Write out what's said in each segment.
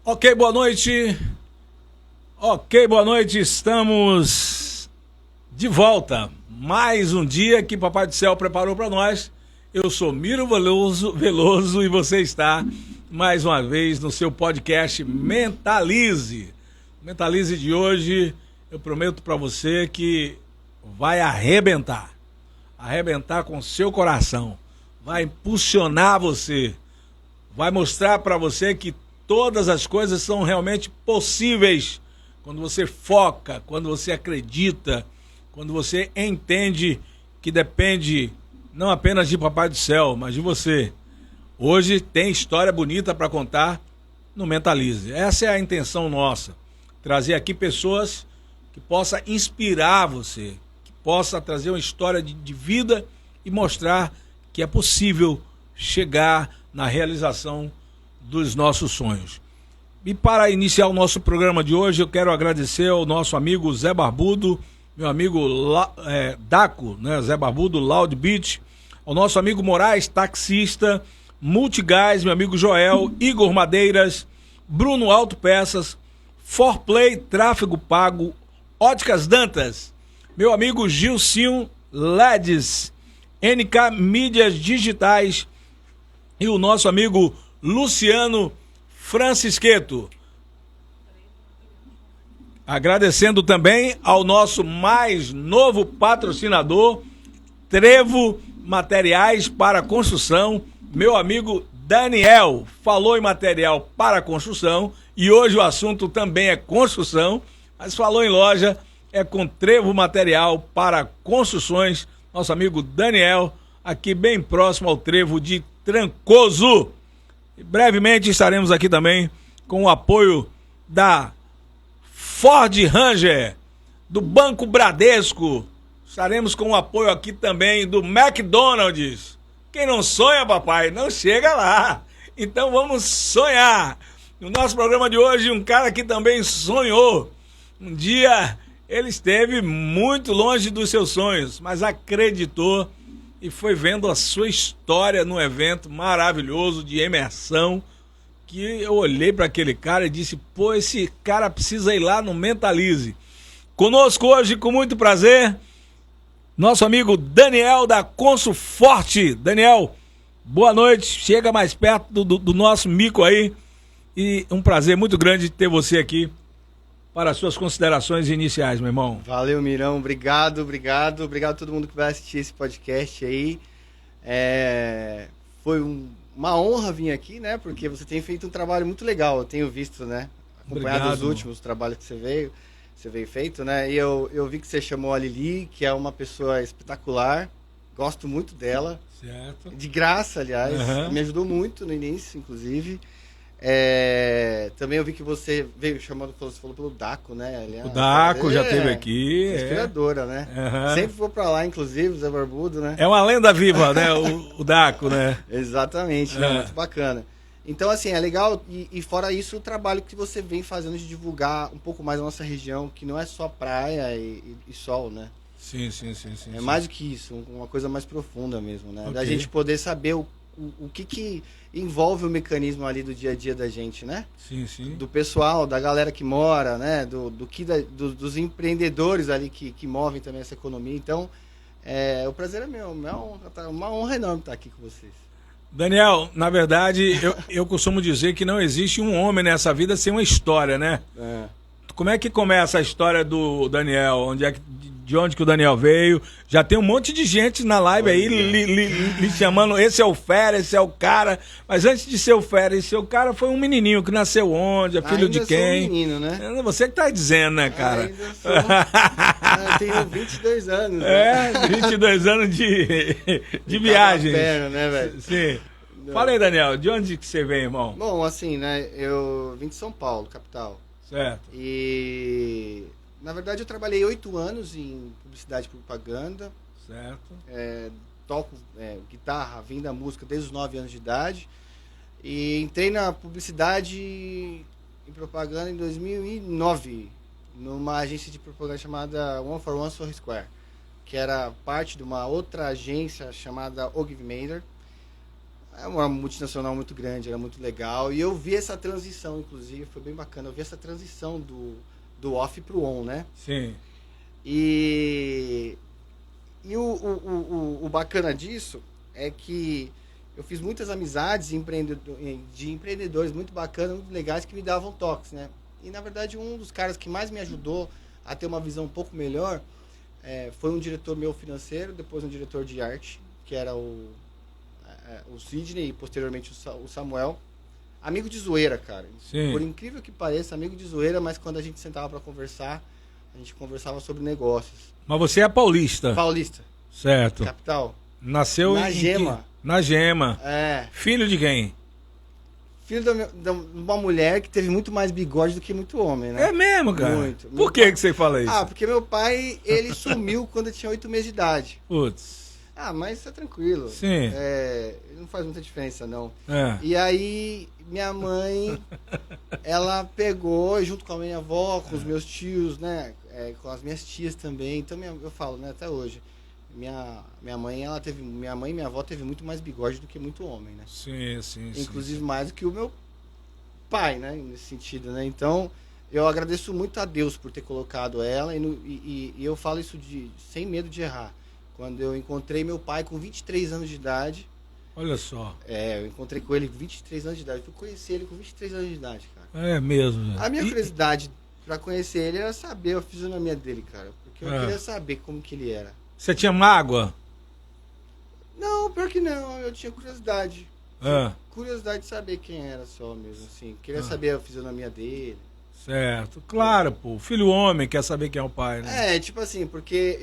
Ok, boa noite. Ok, boa noite. Estamos de volta. Mais um dia que Papai do Céu preparou para nós. Eu sou Miro Veloso e você está mais uma vez no seu podcast Mentalize. Mentalize de hoje, eu prometo para você que vai arrebentar. Arrebentar com o seu coração. Vai impulsionar você. Vai mostrar para você que todas as coisas são realmente possíveis quando você foca, quando você acredita, quando você entende que depende não apenas de Papai do Céu, mas de você. Hoje tem história bonita para contar no Mentalize. Essa é a intenção nossa, trazer aqui pessoas que possam inspirar você, que possa trazer uma história de vida e mostrar que é possível chegar na realização dos nossos sonhos. E para iniciar o nosso programa de hoje, eu quero agradecer ao nosso amigo Zé Barbudo, meu amigo Daco, né, Zé Barbudo, Loud Beach, ao nosso amigo Moraes, taxista, Multigás, meu amigo Joel, Igor Madeiras, Bruno Autopeças, Forplay, Tráfego Pago, Óticas Dantas, meu amigo Gilcinho Ledes, NK Mídias Digitais e o nosso amigo Luciano Francisqueto. Agradecendo também ao nosso mais novo patrocinador, Trevo Materiais para Construção, meu amigo Daniel. Falou em material para construção e hoje o assunto também é construção, mas falou em loja, é com Trevo Material para Construções, nosso amigo Daniel, aqui bem próximo ao Trevo de Trancoso. E brevemente estaremos aqui também com o apoio da Ford Ranger, do Banco Bradesco. Estaremos com o apoio aqui também do McDonald's. Quem não sonha, papai, não chega lá. Então vamos sonhar. No nosso programa de hoje, um cara que também sonhou. Um dia ele esteve muito longe dos seus sonhos, mas acreditou e foi vendo a sua história num evento maravilhoso de imersão, que eu olhei para aquele cara e disse, pô, esse cara precisa ir lá no Mentalize. Conosco hoje, com muito prazer, nosso amigo Daniel da Consuforte. Daniel, boa noite, chega mais perto do nosso mico aí, e um prazer muito grande ter você aqui para as suas considerações iniciais, meu irmão. Valeu, Mirão. Obrigado a todo mundo que vai assistir esse podcast aí. Foi uma honra vir aqui, né? Porque você tem feito um trabalho muito legal. Eu tenho visto, né? Acompanhado os últimos trabalhos que você veio feito, né? E eu vi que você chamou a Lili, que é uma pessoa espetacular. Gosto muito dela. Certo. De graça, aliás. Uhum. Me ajudou muito no início, inclusive. Também eu vi que você veio chamando, você falou pelo Daco, né? O Daco já esteve aqui. Inspiradora, né? Uhum. Sempre vou pra lá, inclusive, Zé Barbudo, né? É uma lenda viva, né? O Daco, né? Exatamente, né? Muito bacana. Então, assim, é legal. E fora isso, o trabalho que você vem fazendo de divulgar um pouco mais a nossa região, que não é só praia e sol, né? Sim. Mais do que isso, uma coisa mais profunda mesmo, né? Okay. Da gente poder saber o que envolve o mecanismo ali do dia a dia da gente, né? Sim. Do pessoal, da galera que mora, né? Dos empreendedores ali que movem também essa economia. Então, o prazer é meu. Uma honra enorme estar aqui com vocês. Daniel, na verdade, eu costumo dizer que não existe um homem nessa vida sem uma história, né? Como é que começa a história do Daniel? De onde que o Daniel veio? Já tem um monte de gente na live aí lhe chamando, esse é o fera, esse é o cara. Mas antes de ser o fera, esse é o cara, foi um menininho que nasceu onde, filho de quem? Sou um menino, né? Você que tá dizendo, né, cara? Eu tenho 22 anos. Né? 22 anos de viagem. Né, velho? Sim. Não. Fala aí, Daniel, de onde que você vem, irmão? Bom, assim, né, eu vim de São Paulo, capital. Certo. E, na verdade, eu trabalhei 8 anos em publicidade e propaganda. Certo. Toco guitarra, vim da música desde os 9 anos de idade. E entrei na publicidade e propaganda em 2009, numa agência de propaganda chamada One for One Sorry Square, que era parte de uma outra agência chamada Ogilvy Mader. É uma multinacional muito grande, era muito legal. E eu vi essa transição, inclusive, foi bem bacana. Eu vi essa transição do off pro on, né? Sim. E o bacana disso é que eu fiz muitas amizades de empreendedores muito bacanas, muito legais, que me davam toques, né? E, na verdade, um dos caras que mais me ajudou a ter uma visão um pouco melhor foi um diretor meu financeiro, depois um diretor de arte, que era o Sidney e, posteriormente, o Samuel. Amigo de zoeira, cara. Sim. Por incrível que pareça, amigo de zoeira, mas quando a gente sentava para conversar, a gente conversava sobre negócios. Mas você é paulista. Paulista. Certo. Capital. Nasceu Na Gema. Na Gema. É. Filho de quem? Filho de uma mulher que teve muito mais bigode do que muito homem, né? É mesmo, cara? Muito. Por que você fala isso? Ah, porque meu pai, ele sumiu quando eu tinha 8 meses de idade. Putz. Ah, mas tá tranquilo. Sim. Não faz muita diferença, não. É. E aí, minha mãe, ela pegou, junto com a minha avó, com os meus tios, né? Com as minhas tias também. Então, eu falo, né, até hoje. Minha mãe e minha avó teve muito mais bigode do que muito homem, né? Sim. Inclusive mais do que o meu pai, né? Nesse sentido, né? Então, eu agradeço muito a Deus por ter colocado ela e eu falo isso sem medo de errar. Quando eu encontrei meu pai com 23 anos de idade... Olha só. Eu encontrei com ele com 23 anos de idade. Fui conhecer ele com 23 anos de idade, cara. É mesmo. A minha curiosidade pra conhecer ele era saber a fisionomia dele, cara. Porque eu queria saber como que ele era. Você tinha mágoa? Não, pior que não. Eu tinha curiosidade. Curiosidade de saber quem era só mesmo, assim. Queria saber a fisionomia dele. Certo. Claro, pô. Filho homem quer saber quem é o pai, né? Tipo assim, porque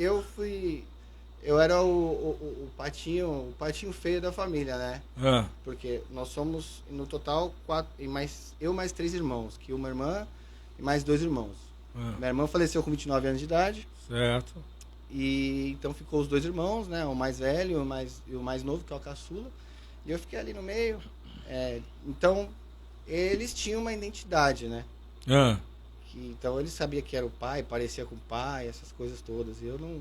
eu era o patinho feio da família, né? Porque nós somos, no total, 4, eu mais 3 irmãos, que uma irmã e mais 2 irmãos. Minha irmã faleceu com 29 anos de idade. Certo. E então ficou os 2 irmãos, né? O mais velho e o mais novo, que é o caçula. E eu fiquei ali no meio. Então, eles tinham uma identidade, né? Então, eles sabiam que era o pai, parecia com o pai, essas coisas todas. E eu não...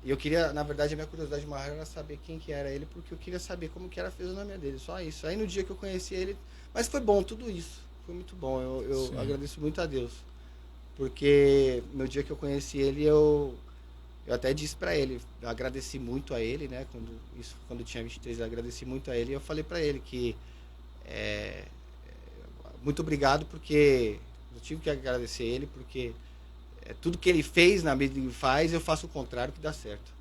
E eu queria, na verdade, a minha curiosidade maior era saber quem que era ele, porque eu queria saber como que era a fisionomia dele, só isso. Aí no dia que eu conheci ele... Mas foi bom tudo isso, foi muito bom, eu agradeço muito a Deus. Porque no dia que eu conheci ele, eu até disse pra ele, eu agradeci muito a ele, né? Quando eu tinha 23, eu agradeci muito a ele, e eu falei pra ele que... muito obrigado, porque eu tive que agradecer ele, porque... tudo que ele fez na vida que ele faz, eu faço o contrário que dá certo.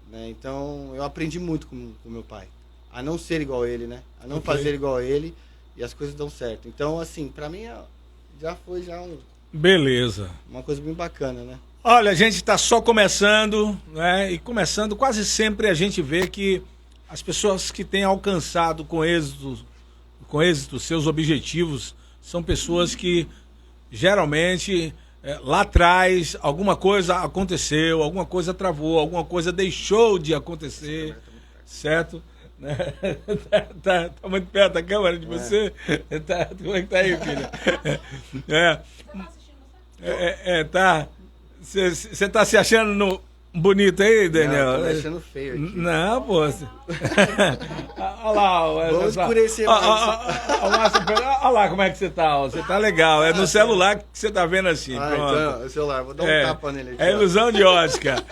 Né? Então, eu aprendi muito com meu pai. A não ser igual a ele, né? A não fazer igual a ele e as coisas dão certo. Então, assim, pra mim, já foi Beleza. Uma coisa bem bacana, né? Olha, a gente está só começando, né? E começando, quase sempre a gente vê que as pessoas que têm alcançado com êxito seus objetivos são pessoas que geralmente... lá atrás, alguma coisa aconteceu, alguma coisa travou, alguma coisa deixou de acontecer, certo? Tá muito perto da câmera de você? Como é que tá aí, filha? Tá. Você tá se achando bonito aí, Daniel? Não, tô me achando feio aqui. Não, pô. Olha lá. Vamos escurecer mais. Olha lá como é que você tá. Você tá legal. É no celular que você tá vendo assim. Pronto. Então, o celular. Vou dar um tapa nele aqui. É ilusão de ótica.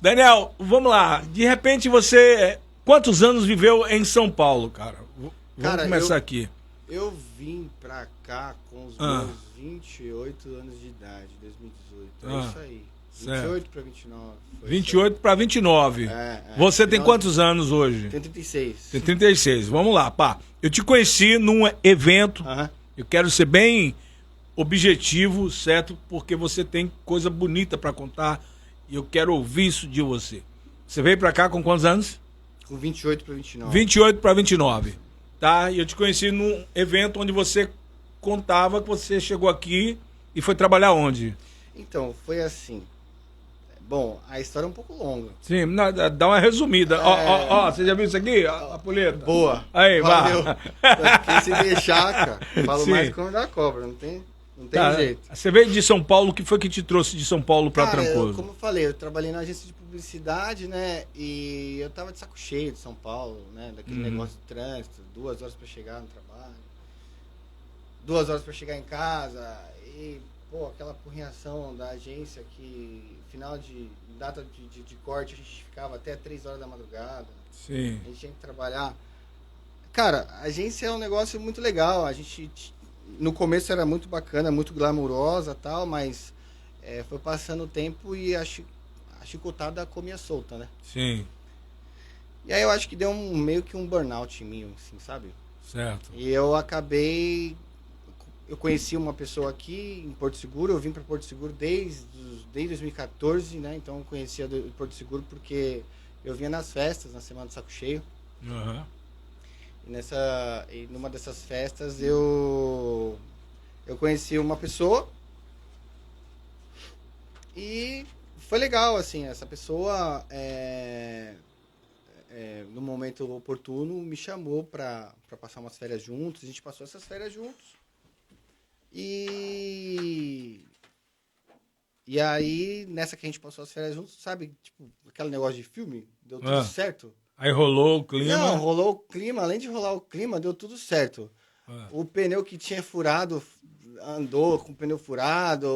Daniel, vamos lá. De repente você... Quantos anos viveu em São Paulo, cara? Vamos começar aqui. Eu vim pra cá com os meus 28 anos de idade, 2018. É isso aí. 28 para 29. 28 para 29. Você tem quantos anos hoje? Tem 36. Tem 36. Vamos lá, pá. Eu te conheci num evento. Eu quero ser bem objetivo, certo? Porque você tem coisa bonita para contar e eu quero ouvir isso de você. Você veio para cá com quantos anos? Com 28 para 29. 28 para 29. Tá? E eu te conheci num evento onde você contava que você chegou aqui e foi trabalhar onde? Então, foi assim. Bom, a história é um pouco longa. Sim, dá uma resumida. Ó, você já viu isso aqui? A poleta? Boa. Aí, valeu. Porque se deixar, cara, falo mais como da cobra, não tem? Não tem jeito. Você veio de São Paulo, o que foi que te trouxe de São Paulo para Trancoso? Como eu falei, eu trabalhei na agência de publicidade, né? E eu tava de saco cheio de São Paulo, né? Daquele negócio de trânsito, 2 horas para chegar no trabalho, 2 horas para chegar em casa, e, pô, aquela apurrinhação da agência que, final de data de corte, a gente ficava até 3 horas da madrugada. Sim. A gente tinha que trabalhar. Cara, a agência é um negócio muito legal, a gente... No começo era muito bacana, muito glamurosa e tal, mas foi passando o tempo e a chicotada comia solta, né? Sim. E aí eu acho que deu meio que um burnout em mim, assim, sabe? Certo. E eu acabei... Eu conheci uma pessoa aqui em Porto Seguro, eu vim para Porto Seguro desde 2014, né? Então eu conhecia Porto Seguro porque eu vinha nas festas, na Semana do Saco Cheio. Uhum. E numa dessas festas eu conheci uma pessoa e foi legal, assim, essa pessoa no momento oportuno me chamou para passar umas férias juntos, a gente passou essas férias juntos e aí nessa que a gente passou as férias juntos, sabe, tipo, aquele negócio de filme, deu tudo certo. Aí rolou o clima? Não, rolou o clima. Além de rolar o clima, deu tudo certo. O pneu que tinha furado, andou com o pneu furado,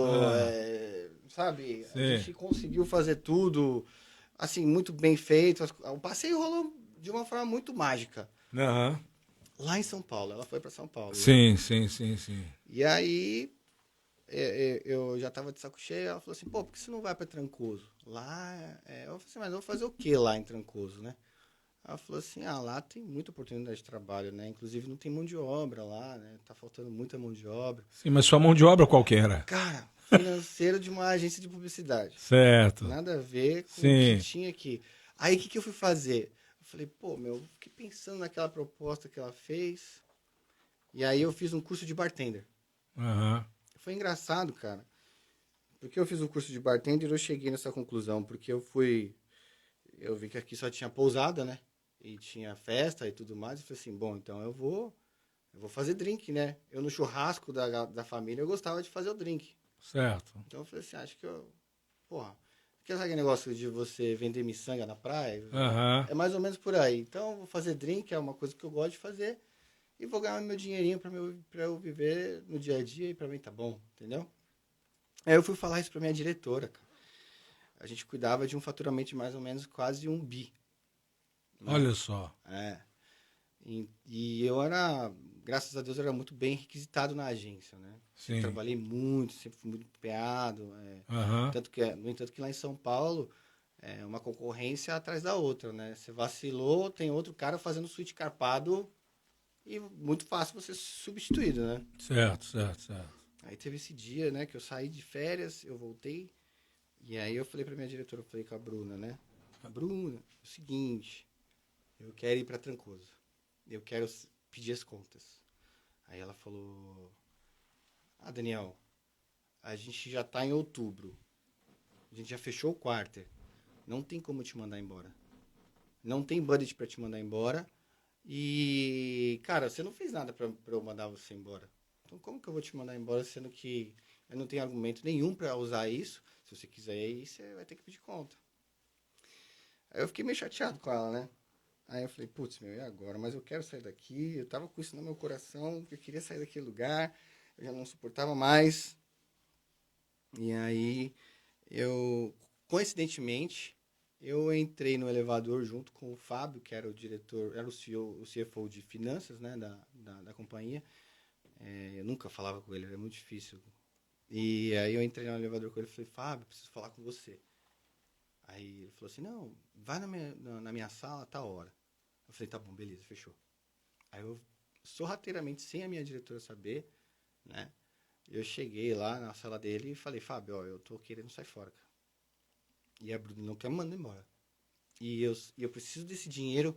sabe? Sim. A gente conseguiu fazer tudo, assim, muito bem feito. O passeio rolou de uma forma muito mágica. Uhum. Lá em São Paulo, ela foi para São Paulo. Sim, né? sim. E aí, eu já tava de saco cheio, ela falou assim, pô, por que você não vai para Trancoso? Lá, eu falei assim, mas eu vou fazer o que lá em Trancoso, né? Ela falou assim, lá tem muita oportunidade de trabalho, né? Inclusive não tem mão de obra lá, né? Tá faltando muita mão de obra. Sim, mas sua mão de obra qual que era? Cara, financeiro de uma agência de publicidade. Certo. Nada a ver com o que tinha aqui. Aí o que eu fui fazer? Eu falei, pô, eu fiquei pensando naquela proposta que ela fez. E aí eu fiz um curso de bartender. Uhum. Foi engraçado, cara. Porque eu fiz o curso de bartender, eu cheguei nessa conclusão. Porque eu vi que aqui só tinha pousada, né? E tinha festa e tudo mais. Eu falei assim, bom, então eu vou fazer drink, né? Eu no churrasco da família, eu gostava de fazer o drink. Certo. Então eu falei assim, acho que sabe aquele negócio de você vender miçanga na praia? Uhum. É mais ou menos por aí. Então eu vou fazer drink, é uma coisa que eu gosto de fazer. E vou ganhar meu dinheirinho pra eu viver no dia a dia e pra mim tá bom, entendeu? Aí eu fui falar isso pra minha diretora, cara. A gente cuidava de um faturamento de mais ou menos quase 1 bi. Né? Olha só. E eu graças a Deus, eu era muito bem requisitado na agência, né? Sim. Trabalhei muito, sempre fui muito empenhado. No entanto que lá em São Paulo, é uma concorrência atrás da outra, né? Você vacilou, tem outro cara fazendo switch carpado e muito fácil você ser substituído, né? Certo. Aí teve esse dia, né, que eu saí de férias, eu voltei, e aí eu falei pra minha diretora, eu falei com a Bruna, né? A Bruna, é o seguinte, eu quero ir pra Trancoso. Eu quero pedir as contas. Aí ela falou, Daniel, a gente já tá em outubro. A gente já fechou o quarter. Não tem como te mandar embora. Não tem budget pra te mandar embora. E, cara, você não fez nada pra eu mandar você embora. Então, como que eu vou te mandar embora, sendo que eu não tenho argumento nenhum pra usar isso? Se você quiser ir, você vai ter que pedir conta. Aí eu fiquei meio chateado com ela, né? Aí eu falei, putz, e agora? Mas eu quero sair daqui. Eu tava com isso no meu coração, que eu queria sair daquele lugar. Eu já não suportava mais. E aí, coincidentemente, eu entrei no elevador junto com o Fábio, que era o diretor, era o CEO, o CFO de finanças, né, da companhia. Eu nunca falava com ele, era muito difícil. E aí eu entrei no elevador com ele e falei, Fábio, preciso falar com você. Aí ele falou assim, não, vai na minha sala a tal hora. Eu falei, tá bom, beleza, fechou. Aí eu, sorrateiramente, sem a minha diretora saber, né, eu cheguei lá na sala dele e falei, Fábio, eu tô querendo sair fora, cara. E a Bruna não quer me mandar embora. E eu preciso desse dinheiro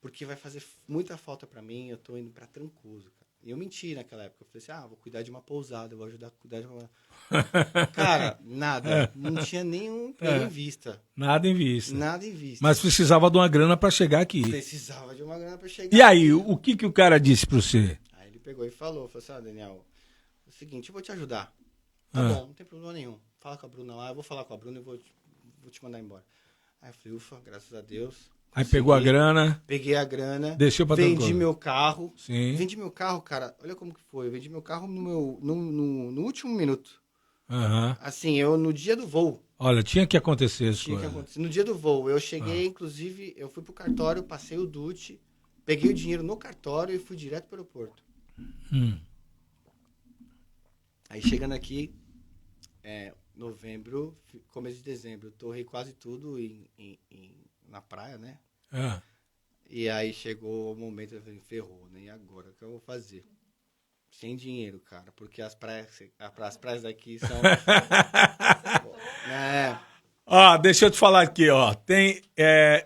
porque vai fazer muita falta pra mim, eu tô indo pra Trancoso, cara. E eu menti naquela época. Eu falei assim, vou cuidar de uma pousada, eu vou ajudar a cuidar de uma... Cara, nada. Não tinha nenhum em vista. Nada em vista. Nada em vista. Mas precisava de uma grana pra chegar aqui. Precisava de uma grana pra chegar aqui. E aí, o que o cara disse pra você? Aí ele pegou e falou assim, Daniel, é o seguinte, eu vou te ajudar. Tá bom, não tem problema nenhum. Fala com a Bruna lá, eu vou falar com a Bruna e vou te mandar embora. Aí eu falei, ufa, graças a Deus. Aí pegou a grana. Peguei a grana. Desceu pra Vendi meu carro. Sim. Vendi meu carro, cara. Olha como que foi. Eu vendi meu carro no último minuto. Assim, eu no dia do voo. Olha, tinha que acontecer isso. Tinha que acontecer. No dia do voo, eu cheguei, inclusive, eu fui pro cartório, passei o DUT, peguei o dinheiro no cartório e fui direto pro aeroporto. Aí chegando aqui, novembro, começo de dezembro, eu torrei quase tudo na praia, né? E aí chegou o momento, eu falei, ferrou, né? E agora, o que eu vou fazer? Sem dinheiro, cara, porque as praias daqui são... Ó, deixa eu te falar aqui, ó.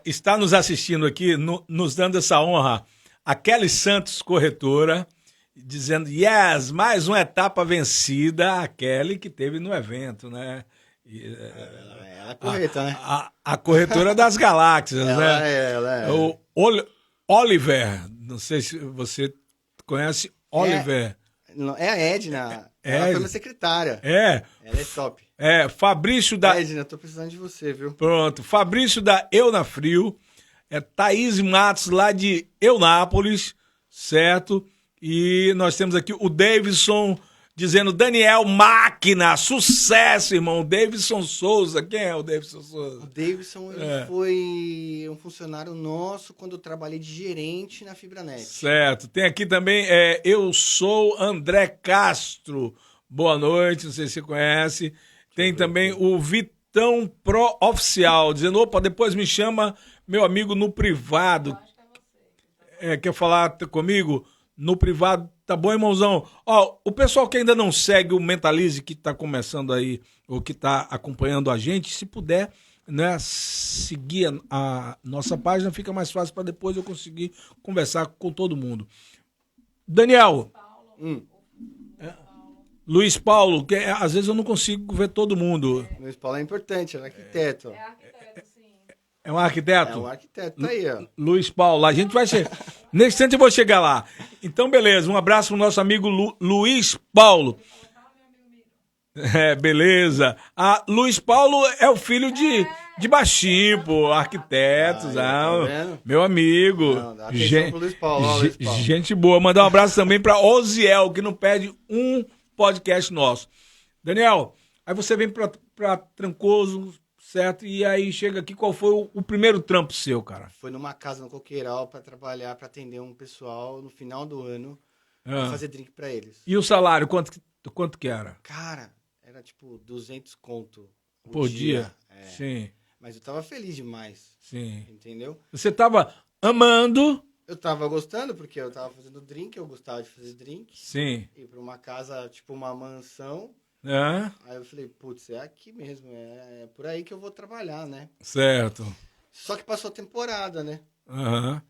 Está nos assistindo aqui, nos dando essa honra, a Kelly Santos, corretora, dizendo, yes, mais uma etapa vencida, a Kelly que teve no evento, né? Ela é correta, né? A corretora das galáxias, né? Ela é. O Oliver, não sei se você conhece Oliver. É a Edna. Ela foi minha secretária. Ela é top. Fabrício da... Edna, tô precisando de você, viu? Pronto. Fabrício da Eunafrio. Thaís Matos, lá de Eunápolis, certo? E nós temos aqui o Davidson dizendo, Daniel, máquina, sucesso, irmão. Davidson Souza, quem é o Davidson Souza? O Davidson ele foi um funcionário nosso quando eu trabalhei de gerente na Fibranet. Certo. Tem aqui também, eu sou André Castro. Boa noite, não sei se você conhece. Tem também o Vitão Pro Oficial, dizendo, opa, depois me chama meu amigo no privado. Quer falar comigo? No privado, tá bom, irmãozão? Ó, o pessoal que ainda não segue o Mentalize, que tá começando aí, ou que tá acompanhando a gente, se puder, né, seguir a nossa página, fica mais fácil para depois eu conseguir conversar com todo mundo. Daniel. Luiz Paulo, que às vezes eu não consigo ver todo mundo. Luiz Paulo é importante, é arquiteto. É um arquiteto? É um arquiteto, tá aí, ó. Luiz Paulo, a gente vai chegar. Nesse instante eu vou chegar lá. Então, beleza, um abraço pro nosso amigo Luiz Paulo. Beleza. Luiz Paulo é o filho de baixinho, pô, arquitetos, tá vendo? meu amigo. Não, dá atenção pro Luiz Paulo, ó, Luiz Paulo. Gente boa. Mandar um abraço também pra Oziel, que não perde um podcast nosso. Daniel, aí você vem pra Trancoso, certo? E aí chega aqui, qual foi o primeiro trampo seu, cara? Foi numa casa no Coqueiral pra trabalhar, pra atender um pessoal no final do ano, pra fazer drink pra eles. E o salário, quanto que era? Cara, era tipo 200 conto por dia. Sim. Mas eu tava feliz demais. Sim. Entendeu? Você tava amando. Eu tava gostando, porque eu tava fazendo drink, eu gostava de fazer drink. Sim. Ir pra uma casa, tipo uma mansão. Aí eu falei, putz, é aqui mesmo, é por aí que eu vou trabalhar, né? Certo. Só que passou a temporada, né?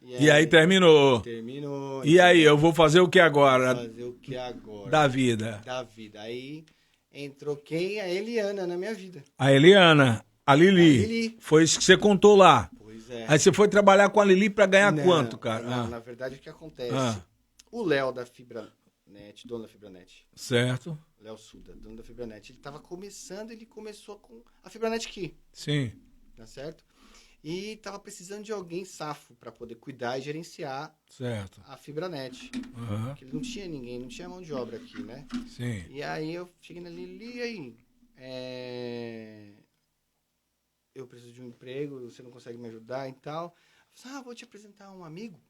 E aí terminou. Terminou. E aí, eu vou fazer o que agora? Fazer o que agora? Da vida. Da vida. Aí entrou quem? A Eliana na minha vida. A Eliana, a Lili. Foi isso que você contou lá. Pois é. Aí você foi trabalhar com a Lili pra ganhar quanto, cara? Não, na verdade o que acontece? O Léo da Fibranet, dono da Fibranet. Certo. Léo Suda, dono da Fibranet. Ele tava começando, ele começou com a Fibranet Key. Sim. Tá certo? E tava precisando de alguém safo para poder cuidar e gerenciar a Fibranet. Porque ele não tinha ninguém, não tinha mão de obra aqui, né? Sim. E aí eu cheguei na Lili, aí, eu preciso de um emprego, você não consegue me ajudar e tal. Eu falei, vou te apresentar um amigo.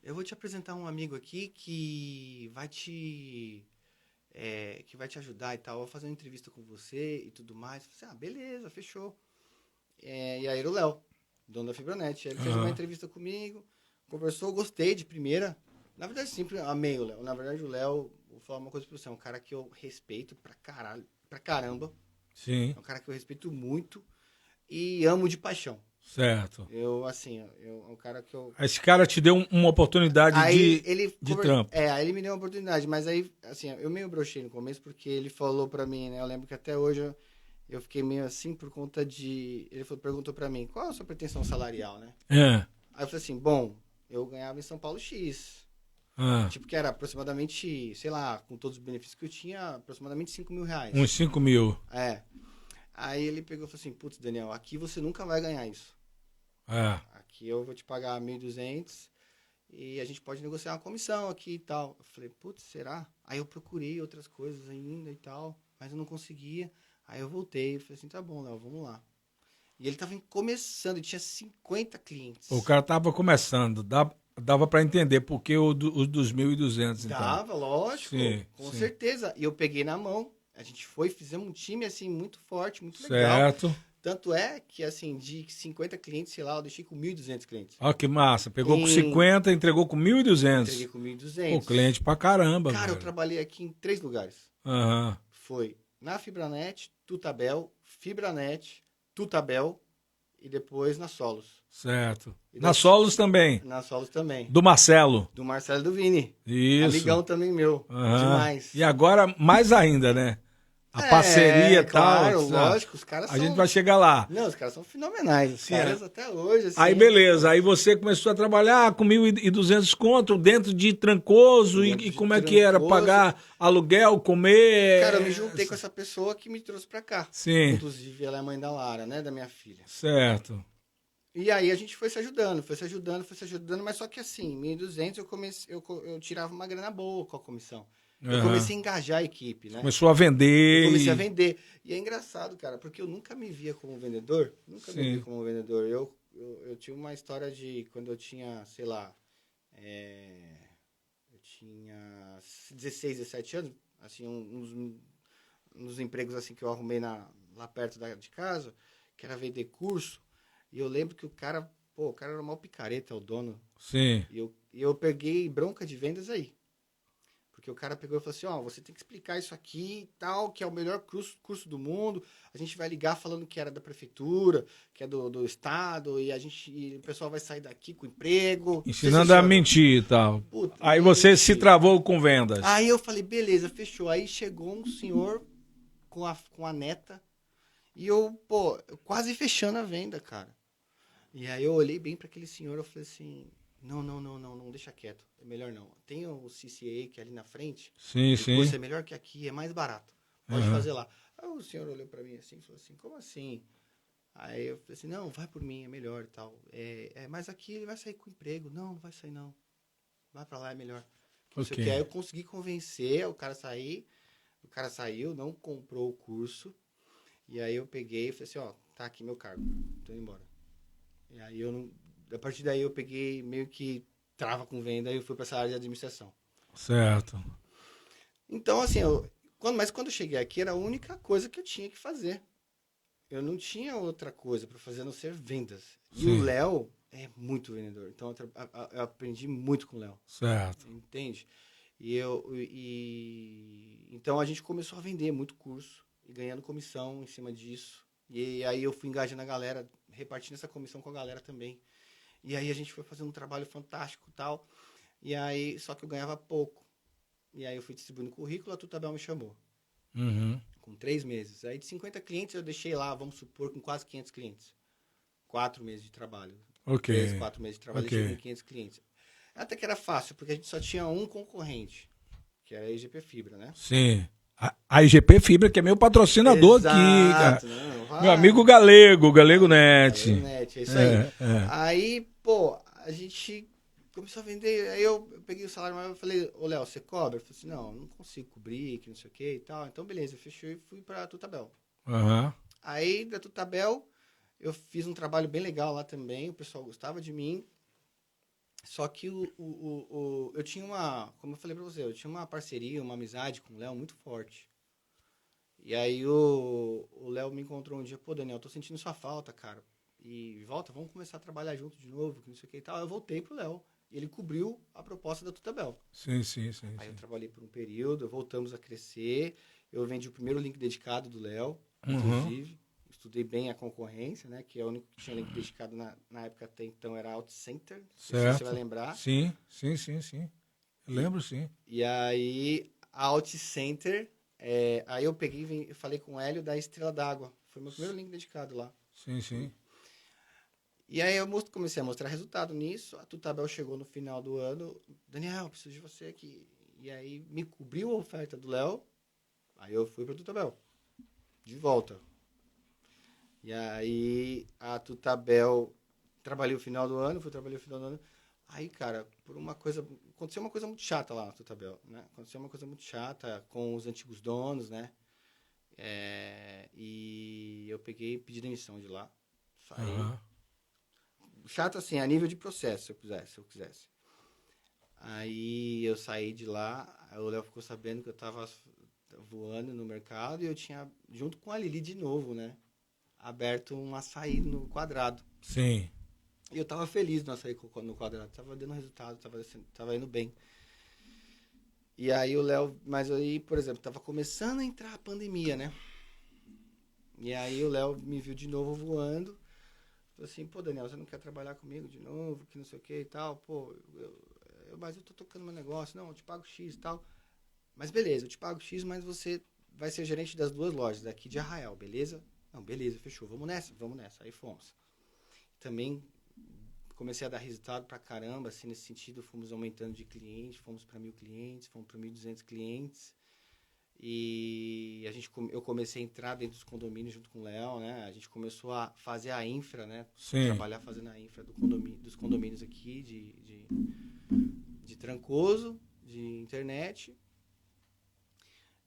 Eu vou te apresentar um amigo aqui que vai te ajudar e tal. Eu vou fazer uma entrevista com você e tudo mais. Eu falei, beleza, fechou. E aí era o Léo, dono da Fibranet. Ele fez uma entrevista comigo, conversou, gostei de primeira. Na verdade, sempre amei o Léo. Na verdade, o Léo, vou falar uma coisa pra você, é um cara que eu respeito pra caramba. Sim. É um cara que eu respeito muito e amo de paixão. Certo. É um cara que eu... Esse cara te deu uma oportunidade de trampo. Aí ele me deu uma oportunidade, mas aí, assim, eu meio brochei no começo, porque ele falou pra mim, né? Eu lembro que até hoje eu fiquei meio assim por conta de... Ele perguntou pra mim, qual é a sua pretensão salarial, né? Aí eu falei assim, bom, eu ganhava em São Paulo X. Tipo, que era aproximadamente, sei lá, com todos os benefícios que eu tinha, aproximadamente 5 mil reais. Uns 5 mil. É. Aí ele pegou e falou assim, putz, Daniel, aqui você nunca vai ganhar isso. Aqui eu vou te pagar 1.200 e a gente pode negociar uma comissão aqui e tal. Eu falei, putz, será? Aí eu procurei outras coisas ainda e tal, mas eu não conseguia. Aí eu voltei e falei assim, tá bom, Léo, vamos lá. E ele tava começando, tinha 50 clientes. O cara tava começando, dava para entender porque os dos 1.200, então. Dava, lógico, sim, com sim. certeza. E eu peguei na mão, a gente foi, fizemos um time, assim, muito forte, muito legal. Certo. Tanto é que, assim, de 50 clientes, sei lá, eu deixei com 1.200 clientes. Ó, que massa. Pegou com 50, entregou com 1.200. Entreguei com 1.200. Pô, cliente pra caramba, cara, velho. eu trabalhei aqui em 3 lugares. Foi na Fibranet, Tutabel, Fibranet, Tutabel e depois na Solos. Certo. Na Solos também. Na Solos também. Do Marcelo. Do Marcelo e do Vini. Isso. Amigão também meu. Demais. E agora, mais ainda, né? A parceria e tal. Claro, lógico, os caras A gente vai chegar lá. Não, os caras são fenomenais. Os caras até hoje, assim... Aí, beleza. Aí você começou a trabalhar com 1.200 conto dentro de Trancoso. E como é que era? Pagar aluguel, comer... Cara, eu me juntei com essa pessoa que me trouxe pra cá. Sim. Inclusive, ela é mãe da Lara, né? Da minha filha. Certo. E aí a gente foi se ajudando, mas só que assim, 1.200 eu tirava uma grana boa com a comissão. Eu comecei a engajar a equipe, né? Começou a vender. Eu comecei a vender. E é engraçado, cara, porque eu nunca me via como vendedor. Nunca me via como vendedor. Eu tinha uma história de quando eu tinha, sei lá, eu tinha 16, 17 anos, assim, uns empregos assim que eu arrumei lá perto de casa, que era vender curso. E eu lembro que o cara era uma picareta, o dono. Sim. E eu peguei bronca de vendas aí. Porque o cara pegou e falou assim, você tem que explicar isso aqui e tal, que é o melhor curso do mundo. A gente vai ligar falando que era da prefeitura, que é do estado, e o pessoal vai sair daqui com emprego. Ensinando a mentir e tal. Puta, aí você se travou com vendas. Aí eu falei, beleza, fechou. Aí chegou um senhor com a neta, e eu quase fechando a venda, cara. E aí eu olhei bem para aquele senhor, eu falei assim... Não, deixa quieto. É melhor não. Tem o CCA que é ali na frente. Sim. O curso é melhor que aqui, é mais barato. Pode fazer lá. Aí o senhor olhou pra mim assim e falou assim, como assim? Aí eu falei assim, não, vai por mim, é melhor e tal. Mas aqui ele vai sair com emprego. Não vai sair não. Vai pra lá, é melhor. Okay. Aí eu consegui convencer o cara a sair. O cara saiu, não comprou o curso. E aí eu peguei e falei assim, tá aqui meu cargo. Tô indo embora. E aí eu não... A partir daí eu peguei meio que trava com venda e eu fui para essa área de administração. Certo. Então, assim, mas quando eu cheguei aqui era a única coisa que eu tinha que fazer. Eu não tinha outra coisa para fazer a não ser vendas. Sim. E o Léo é muito vendedor. Então eu aprendi muito com o Léo. Certo. Entende? Então a gente começou a vender muito curso e ganhando comissão em cima disso. E aí eu fui engajando a galera, repartindo essa comissão com a galera também. E aí a gente foi fazendo um trabalho fantástico e tal. E aí, só que eu ganhava pouco. E aí eu fui distribuindo currículo, a Tutabel me chamou. Com 3 meses. Aí de 50 clientes eu deixei lá, vamos supor, com quase 500 clientes. 4 meses de trabalho. 3, 4 meses de trabalho, deixei com 500 clientes. Até que era fácil, porque a gente só tinha um concorrente, que era a IGP Fibra, né? Sim. A IGP Fibra, que é meu patrocinador. Exato, aqui, cara. Não, meu amigo Galego Net. Galego Net, é isso aí. Aí, a gente começou a vender, aí eu peguei o salário, mas eu falei, ô Léo, você cobra? Eu falei assim, não consigo cobrir, que não sei o que e tal. Então, beleza, fechou e fui pra Tutabel. Aí, da Tutabel, eu fiz um trabalho bem legal lá também, o pessoal gostava de mim. Só que eu tinha como eu falei pra você, eu tinha uma parceria, uma amizade com o Léo muito forte. E aí o Léo me encontrou um dia, Daniel, tô sentindo sua falta, cara. E vamos começar a trabalhar junto de novo, que não sei o que e tal. Eu voltei pro Léo. E ele cobriu a proposta da Tutabel. Sim. Aí eu trabalhei por um período, voltamos a crescer. Eu vendi o primeiro link dedicado do Léo, inclusive. Estudei bem a concorrência, né? Que é o único que tinha link dedicado na época até então, era OutCenter. Não sei se você vai lembrar. Sim. Eu lembro, sim. E aí, a OutCenter, aí eu peguei e falei com o Hélio da Estrela d'Água. Foi meu primeiro link dedicado lá. Sim. E aí eu comecei a mostrar resultado nisso. A Tutabel chegou no final do ano. Daniel, preciso de você aqui. E aí me cobriu a oferta do Léo. Aí eu fui pra Tutabel. De volta. E aí a Tutabel trabalhei o final do ano, trabalhei o final do ano. Aí, cara, aconteceu uma coisa muito chata lá na Tutabel, né? Aconteceu uma coisa muito chata com os antigos donos, né? E eu pedi demissão de lá. Saí. Uhum. Chato assim, a nível de processo, se eu quisesse. Aí eu saí de lá, aí o Léo ficou sabendo que eu tava voando no mercado e eu tinha, junto com a Lili de novo, né? Aberto um açaí no Quadrado. Sim. E eu tava feliz no açaí no Quadrado, tava dando resultado, tava indo bem. E aí o Léo, mas aí, por exemplo, tava começando a entrar a pandemia, né? E aí o Léo me viu de novo voando. Falei assim, pô, Daniel, você não quer trabalhar comigo de novo, que não sei o que e tal? Pô, mas eu tô tocando meu negócio. Não, eu te pago X e tal. Mas beleza, eu te pago X, mas você vai ser gerente das 2 lojas daqui de Arraial, beleza? Não, beleza, fechou. Vamos nessa. Aí fomos. Também comecei a dar resultado pra caramba, assim, nesse sentido. Fomos aumentando de clientes, fomos pra 1.000 clientes, fomos pra 1.200 clientes. E eu comecei a entrar dentro dos condomínios junto com o Léo, né? A gente começou a fazer a infra, né? Sim. Trabalhar fazendo a infra dos condomínios aqui, de Trancoso, de internet.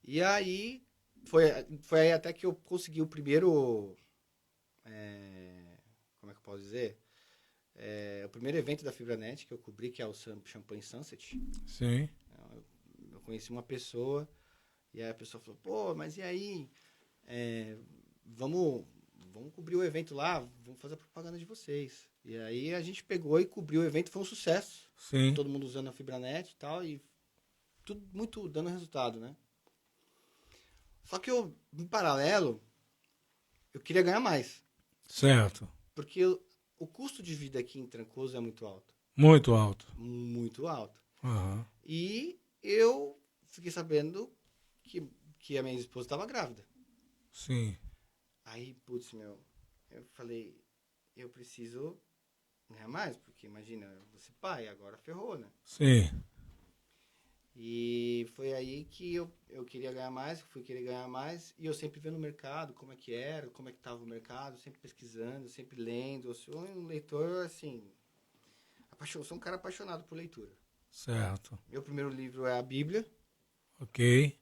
E aí, foi aí até que eu consegui o primeiro... como é que eu posso dizer? O primeiro evento da Fibranet que eu cobri, que é o Champagne Sunset. Sim. Eu conheci uma pessoa... E aí a pessoa falou, pô, mas e aí? Vamos cobrir o evento lá, vamos fazer a propaganda de vocês. E aí a gente pegou e cobriu o evento, foi um sucesso. Sim. Todo mundo usando a Fibranet e tal, e tudo muito dando resultado, né? Só que em paralelo, eu queria ganhar mais. Certo. Porque o custo de vida aqui em Trancoso é muito alto. Muito alto. Muito alto. Uhum. E eu fiquei sabendo que a minha esposa estava grávida. Sim. Aí, putz, eu falei, eu preciso ganhar mais, porque imagina, você pai, agora ferrou, né? Sim. E foi aí que eu queria ganhar mais, fui querer ganhar mais, e eu sempre vendo no mercado como é que era, como é que estava o mercado, sempre pesquisando, sempre lendo. Eu sou um leitor, assim, sou um cara apaixonado por leitura. Certo. Meu primeiro livro é a Bíblia. Ok.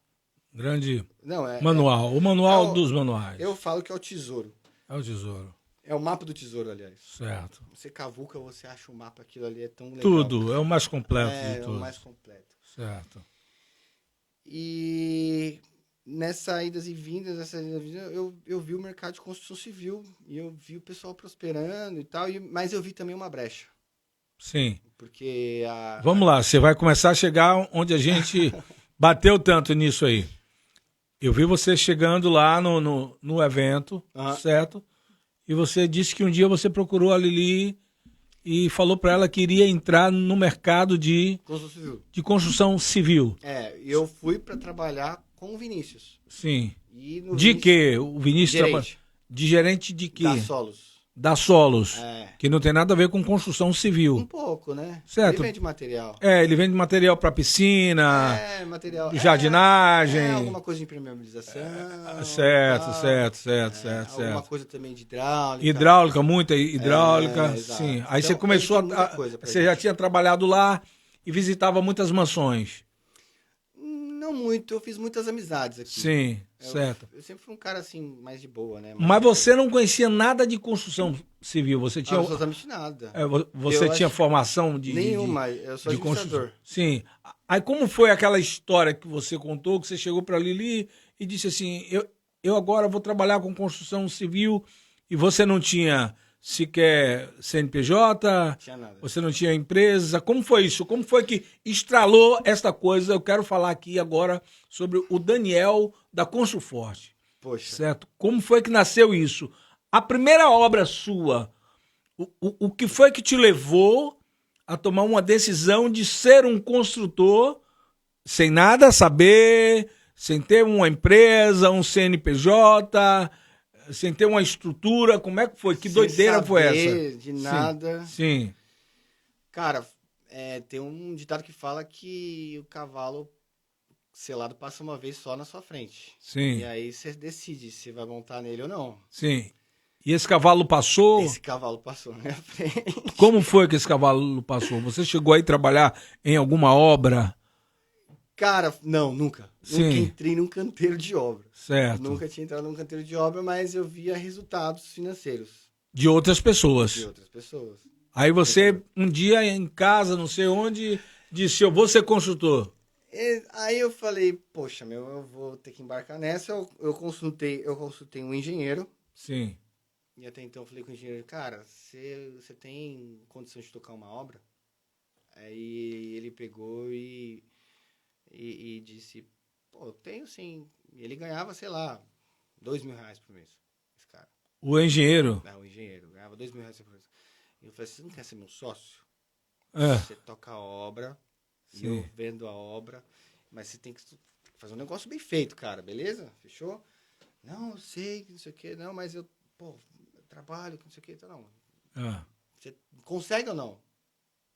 Grande Não, manual. O manual dos manuais. Eu falo que é o tesouro. É o tesouro. É o mapa do tesouro, aliás. Certo. Você cavuca, você acha o mapa, aquilo ali é tão legal. Tudo. É o mais completo de tudo. É o mais completo. Certo. E nessas idas e vindas, eu vi o mercado de construção civil. E eu vi o pessoal prosperando e tal. Mas eu vi também uma brecha. Sim. Porque Vamos lá, você vai começar a chegar onde a gente bateu tanto nisso aí. Eu vi você chegando lá no evento, certo? E você disse que um dia você procurou a Lili e falou para ela que iria entrar no mercado de construção civil. Eu fui para trabalhar com o Vinícius. Sim. De quê? O Vinícius trabalha de gerente de quê? Da Solos. Que não tem nada a ver com construção civil. Um pouco, né? Certo. Ele vende material. Ele vende material para piscina, material. Jardinagem. Alguma coisa de impermeabilização. Certo. Alguma coisa também de hidráulica. Hidráulica, muita hidráulica. Sim. Aí então, você começou você já tinha trabalhado lá e visitava muitas mansões. Não muito, eu fiz muitas amizades aqui. Sim, certo. Eu sempre fui um cara assim, mais de boa, né? Mas você não conhecia nada de construção civil? Você tinha. Absolutamente nada. Você tinha formação de. Nenhuma, eu sou administrador. Sim. Aí como foi aquela história que você contou, que você chegou para Lili e disse assim: eu agora vou trabalhar com construção civil, e você não tinha sequer CNPJ, Tinha nada. Você não tinha empresa. Como foi isso? Como foi que estralou esta coisa? Eu quero falar aqui agora sobre o Daniel da Construforte. Poxa. Certo? Como foi que nasceu isso? A primeira obra sua, o que foi que te levou a tomar uma decisão de ser um construtor sem nada saber, sem ter uma empresa, um CNPJ? sem ter uma estrutura, como é que foi? Que Sem doideira foi saber essa? de nada. Sim. Cara, tem um ditado que fala que o cavalo selado passa uma vez só na sua frente. Sim. E aí você decide se vai montar nele ou não. Sim. E esse cavalo passou? Esse cavalo passou na minha frente. Como foi que esse cavalo passou? Você chegou aí trabalhar em alguma obra? Cara, não, nunca. Sim. Nunca entrei num canteiro de obra. Certo. Nunca tinha entrado num canteiro de obra, mas eu via resultados financeiros De outras pessoas. de outras pessoas. Aí você, um dia em casa, não sei onde, disse, eu vou ser construtor. Aí eu falei, poxa, eu vou ter que embarcar nessa. Eu consultei um engenheiro. Sim. E até então eu falei com o engenheiro, cara, você tem condição de tocar uma obra? Aí ele pegou e disse, pô, tenho sim. E ele ganhava, sei lá, R$2.000 por mês, esse cara. O engenheiro? O engenheiro, ganhava R$2.000 por mês. E eu falei, você não quer ser meu sócio? É. Você toca a obra, e eu vendo a obra, mas você tem que fazer um negócio bem feito, cara, beleza? Fechou? Não, eu sei, não sei o que, não, mas eu trabalho, não sei o que, então não. É. Você consegue ou não?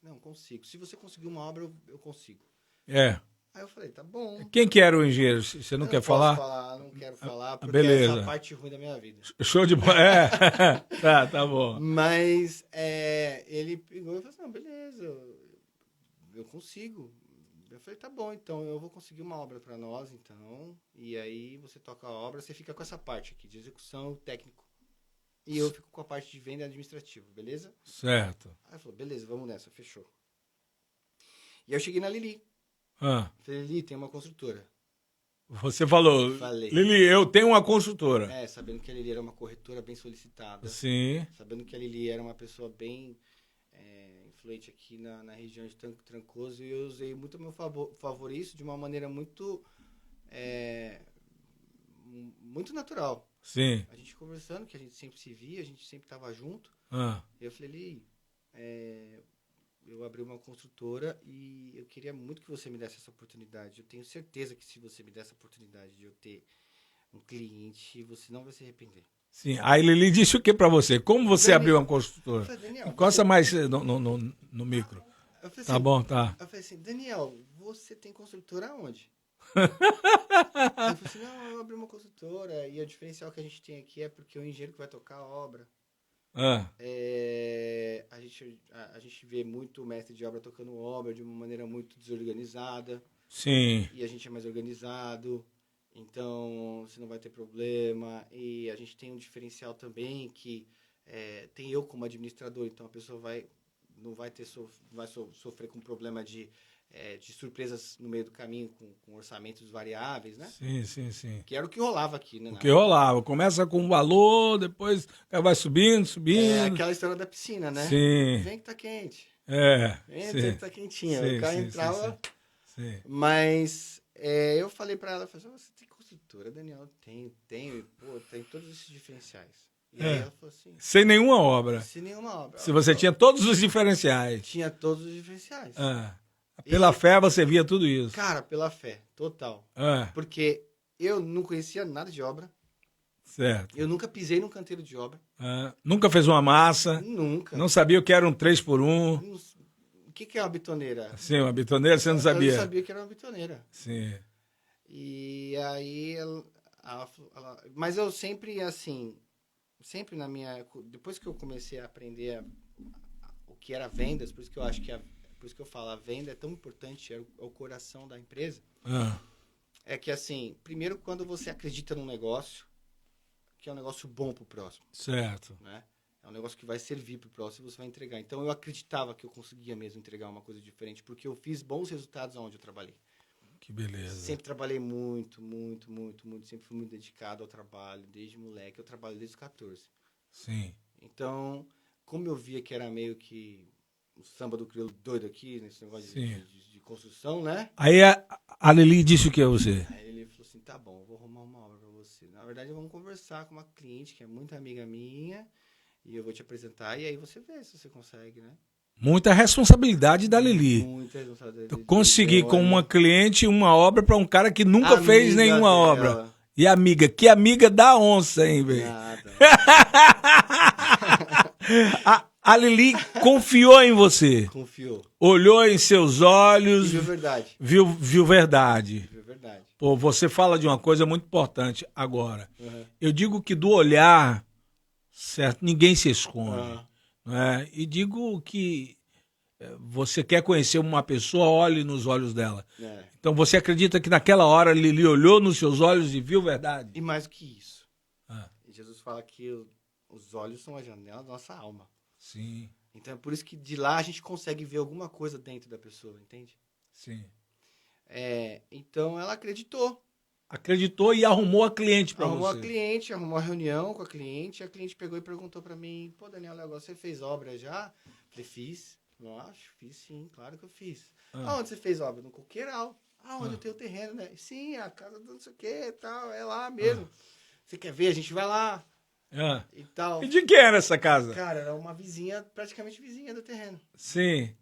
Não, consigo. Se você conseguir uma obra, eu consigo. É. Aí eu falei, tá bom. Quem que era o engenheiro? Você não quer falar? Não quero falar, porque beleza. é essa parte ruim da minha vida. Show de bola. É. Tá bom. Mas ele pegou e falou assim, não, beleza, eu consigo. Eu falei, tá bom, então eu vou conseguir uma obra para nós, então. E aí você toca a obra, você fica com essa parte aqui de execução técnico. E eu fico com a parte de venda administrativa, beleza? Certo. Aí ele falou, beleza, vamos nessa, fechou. E aí eu cheguei na Lili. Ah. Falei, Lili, tem uma construtora. Você falou, Falei. Lili, eu tenho uma construtora. Sabendo que a Lili era uma corretora bem solicitada. Sim. Sabendo que a Lili era uma pessoa bem influente aqui na região de Trancoso. E eu usei muito a meu favor isso de uma maneira muito natural. Sim. A gente conversando, que a gente sempre se via, a gente sempre estava junto. Ah. Eu falei, Lili, eu abri uma construtora e eu queria muito que você me desse essa oportunidade. Eu tenho certeza que se você me der essa oportunidade de eu ter um cliente, você não vai se arrepender. Sim. Aí Lili disse o que pra você? Como você abriu uma construtora? Eu falei, Daniel, Encosta mais no micro. Eu falei Tá assim, bom, tá. Eu falei assim, Daniel, você tem construtora aonde? Ele falou assim, não, eu abri uma construtora e o diferencial que a gente tem aqui é porque o engenheiro que vai tocar a obra. Ah. A gente vê muito o mestre de obra tocando obra de uma maneira muito desorganizada. Sim. E a gente é mais organizado, então você não vai ter problema. E a gente tem um diferencial também que tem eu como administrador, então a pessoa não vai sofrer com problema de surpresas no meio do caminho com orçamentos variáveis, né? Sim. Que era o que rolava aqui, né? O que rolava. Começa com um valor, depois vai subindo. É aquela história da piscina, né? Sim. Vem que tá quente. Vem que tá quentinha. Sim, o carro sim, entrava. Sim. Mas eu falei pra ela, você tem construtora, Daniel? Tenho. Pô, tem todos esses diferenciais. E aí ela falou assim... Sem nenhuma obra. Sem nenhuma obra. Se você tinha todos os diferenciais. Tinha todos os diferenciais. Pela fé você via tudo isso. Cara, pela fé, total. Porque eu não conhecia nada de obra. Certo. Eu nunca pisei num canteiro de obra. Nunca fez uma massa. Nunca. Não sabia o que era um 3x1. O que é uma bitoneira? Sim, uma bitoneira você não sabia. Eu não sabia que era uma bitoneira. Sim. E aí mas eu sempre, assim... Sempre na minha... Depois que eu comecei a aprender o que era vendas, por isso que eu acho que por isso que eu falo, a venda é tão importante, é o coração da empresa. É que, assim, primeiro quando você acredita num negócio, que é um negócio bom pro próximo. Certo. Né? É um negócio que vai servir pro próximo e você vai entregar. Então, eu acreditava que eu conseguia mesmo entregar uma coisa diferente, porque eu fiz bons resultados onde eu trabalhei. Que beleza. Sempre trabalhei muito. Sempre fui muito dedicado ao trabalho, desde moleque. Eu trabalho desde os 14. Sim. Então, como eu via que era meio que o samba do crioulo doido aqui, nesse negócio de construção, né? Aí a Lili disse o que a você? Aí ele falou assim, tá bom, eu vou arrumar uma obra pra você. Na verdade, vamos conversar com uma cliente que é muito amiga minha e eu vou te apresentar e aí você vê se você consegue, né? Muita responsabilidade da Lili. Muita responsabilidade. Conseguir com uma cliente uma obra para um cara que nunca fez nenhuma obra. E amiga, que amiga da onça, hein, velho? nada. A Lili confiou em você. Confiou. Olhou em seus olhos. E viu verdade. Viu verdade. Viu verdade. Pô, você fala de uma coisa muito importante agora. Uhum. Eu digo que do olhar, certo, ninguém se esconde. Uhum. Né? E digo que você quer conhecer uma pessoa, olhe nos olhos dela. É. Então você acredita que naquela hora Lili olhou nos seus olhos e viu verdade? E mais do que isso. Ah, Jesus fala que os olhos são a janela da nossa alma. sim, Então é por isso que de lá a gente consegue ver alguma coisa dentro da pessoa, entende? sim. Então ela acreditou. Acreditou e arrumou a cliente para Arrumou você. a cliente, arrumou a reunião com a cliente. A cliente pegou e perguntou pra mim: pô, Daniel, agora você fez obra já? Falei: fiz. Eu acho, fiz sim, claro que eu fiz. Aonde você fez obra? No Coqueiral. Onde eu tenho terreno, né? Sim, a casa do não sei o que e tal, é lá mesmo. Você quer ver? A gente vai lá. E tal. E de quem era essa casa? Cara, era uma vizinha, praticamente vizinha do terreno. Sim.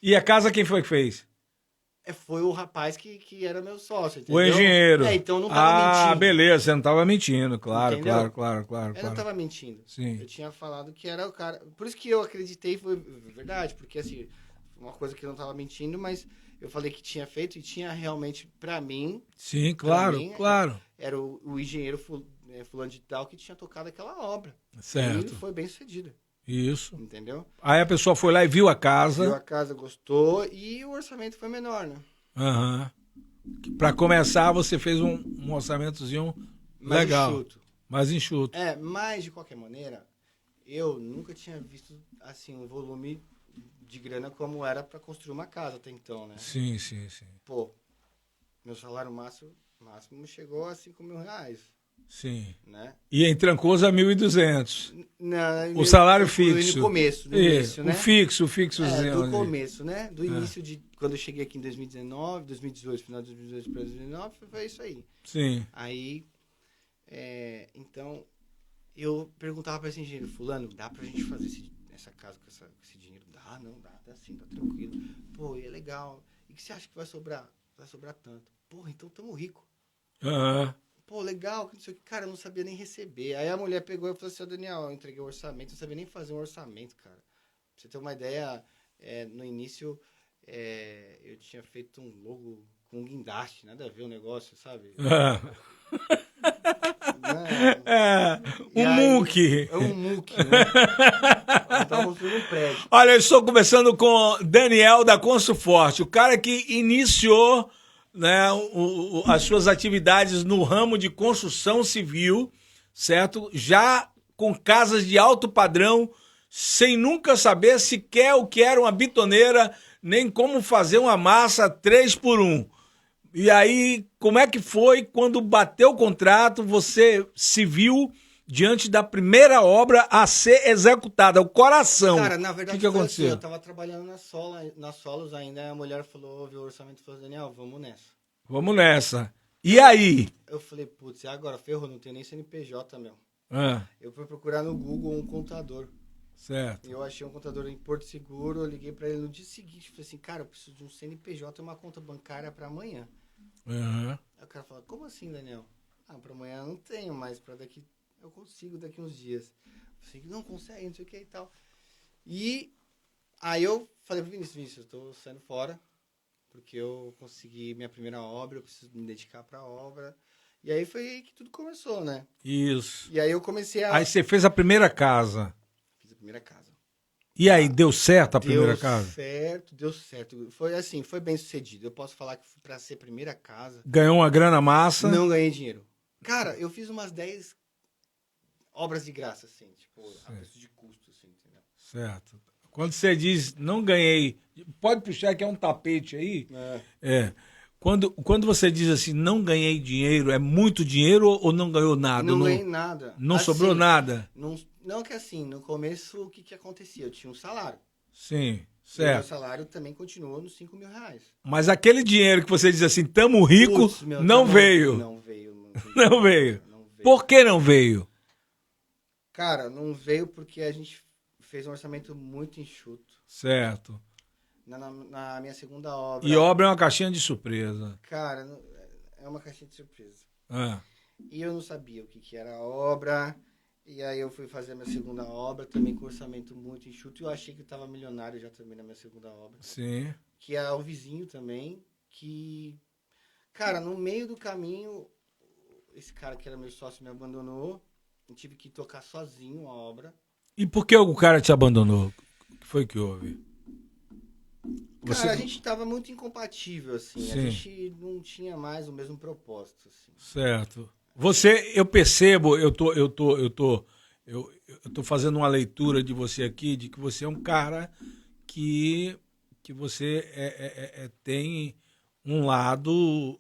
E a casa quem foi que fez? Foi o rapaz que era meu sócio, entendeu? O engenheiro. Então eu não tava mentindo. Beleza, você não tava mentindo, claro, Entendeu? claro. Eu não tava mentindo. Sim. Eu tinha falado que era o cara. Por isso que eu acreditei, foi verdade, porque assim, uma coisa que eu não tava mentindo, mas eu falei que tinha feito e tinha realmente, pra mim. Sim, claro, mim, claro. Era o engenheiro fulano de tal que tinha tocado aquela obra. Certo. E foi bem sucedido. Isso. Entendeu? Aí a pessoa foi lá e viu a casa. Viu a casa, gostou e o orçamento foi menor, né? Aham. Pra começar, você fez um orçamentozinho Mais legal. enxuto. Mais enxuto. Mas de qualquer maneira, eu nunca tinha visto assim um volume de grana como era pra construir uma casa até então, né? Sim. Pô, meu salário máximo chegou a R$5.000, Sim. né? E em Trancoso 1.200. O salário fixo. No começo, no início, né? O fixozinho. Do começo, né? Do início de... Quando eu cheguei aqui em 2019, 2018, final de 2018 para 2019, foi isso aí. Sim. Aí, então, eu perguntava para esse engenheiro: fulano, dá pra gente fazer essa casa com esse dinheiro? Dá, não dá, tá sim, tá tranquilo. Pô, é legal. E o que você acha que vai sobrar? Vai sobrar tanto. Porra, então tamo rico. Aham. Pô, legal, que não sei o que. Cara, eu não sabia nem receber. Aí a mulher pegou e falou assim: Daniel, eu entreguei o orçamento. Eu não sabia nem fazer um orçamento, cara. Pra você ter uma ideia, no início, eu tinha feito um logo com guindaste, nada a ver o negócio, sabe? MOOC. É um MOOC, né? Eu tava construindo um prédio. Olha, eu estou conversando com Daniel da Construforte, o cara que iniciou, né, as suas atividades no ramo de construção civil, certo? Já com casas de alto padrão, sem nunca saber sequer o que era uma bitoneira, nem como fazer uma massa 3x1. E aí, como é que foi quando bateu o contrato, você se viu diante da primeira obra a ser executada, o coração? Cara, na verdade, o que aconteceu? Assim, eu tava trabalhando nas solos ainda, a mulher falou, viu o orçamento e falou: Daniel, vamos nessa. Vamos nessa. E aí? Eu falei: putz, e agora? Ferrou, não tem nem CNPJ, meu. Ah, Eu fui procurar no Google um contador. certo. Eu achei um contador em Porto Seguro, eu liguei pra ele no dia seguinte, falei assim: cara, eu preciso de um CNPJ e uma conta bancária pra amanhã. Uhum. Aí o cara falou: como assim, Daniel? Pra amanhã eu não tenho, mas pra daqui eu consigo daqui uns dias. Eu falei: não consegue, não sei o que e tal. E aí eu falei pro Vinícius: eu tô saindo fora, porque eu consegui minha primeira obra, eu preciso me dedicar pra obra. E aí foi aí que tudo começou, né? Isso. E aí eu comecei a... Aí você fez a primeira casa. Fiz a primeira casa. E aí, deu certo a primeira casa? Deu certo. Foi assim, foi bem sucedido. Eu posso falar que pra ser primeira casa... Ganhou uma grana massa? Não ganhei dinheiro. Cara, eu fiz umas 10 obras de graça, assim, tipo, a preço de custo, assim, entendeu? Certo. Quando você diz não ganhei, pode puxar que é um tapete aí? Quando você diz assim, não ganhei dinheiro, é muito dinheiro ou não ganhou nada? Não ganhei nada. Não assim, sobrou nada? Não que assim, no começo, o que acontecia? Eu tinha um salário. Sim, E o meu certo. salário também continuou nos R$5.000. Mas aquele dinheiro que você diz assim, tamo rico, Putz, meu, não veio. Não veio. Não veio. Por que não veio? Cara, não veio porque a gente fez um orçamento muito enxuto. Certo. Na minha segunda obra. E obra é uma caixinha de surpresa. Cara, é uma caixinha de surpresa. Ah. E eu não sabia o que era a obra. E aí eu fui fazer a minha segunda obra, também com orçamento muito enxuto, e eu achei que eu tava milionário já também na minha segunda obra. Sim. Que é o vizinho também, que... Cara, no meio do caminho, esse cara que era meu sócio me abandonou, eu tive que tocar sozinho a obra. E por que o cara te abandonou? O que foi que houve? Cara, a gente tava muito incompatível, assim. Sim. A gente não tinha mais o mesmo propósito, assim. Certo. Você, eu percebo, eu tô fazendo uma leitura de você aqui, de que você é um cara que você tem um lado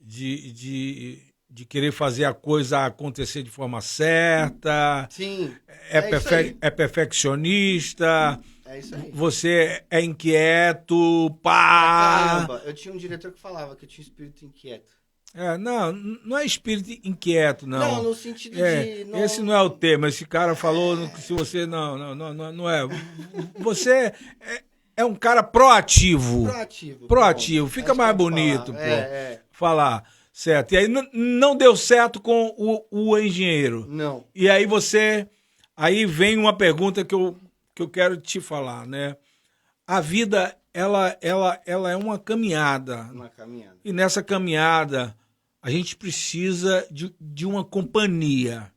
de querer fazer a coisa acontecer de forma certa. Sim. É perfeccionista. É isso aí. Você é inquieto, pá. Caramba, eu tinha um diretor que falava que eu tinha espírito inquieto. Não é espírito inquieto, não. Não, no sentido de... Não... Esse não é o tema. Esse cara falou que se você... Não é. Você é um cara proativo. Proativo. Fica mais bonito, falar. Certo. E aí não deu certo com o engenheiro. Não. E aí Aí vem uma pergunta que eu quero te falar, né? A vida, ela é uma caminhada. Uma caminhada. E nessa caminhada, a gente precisa de uma companhia.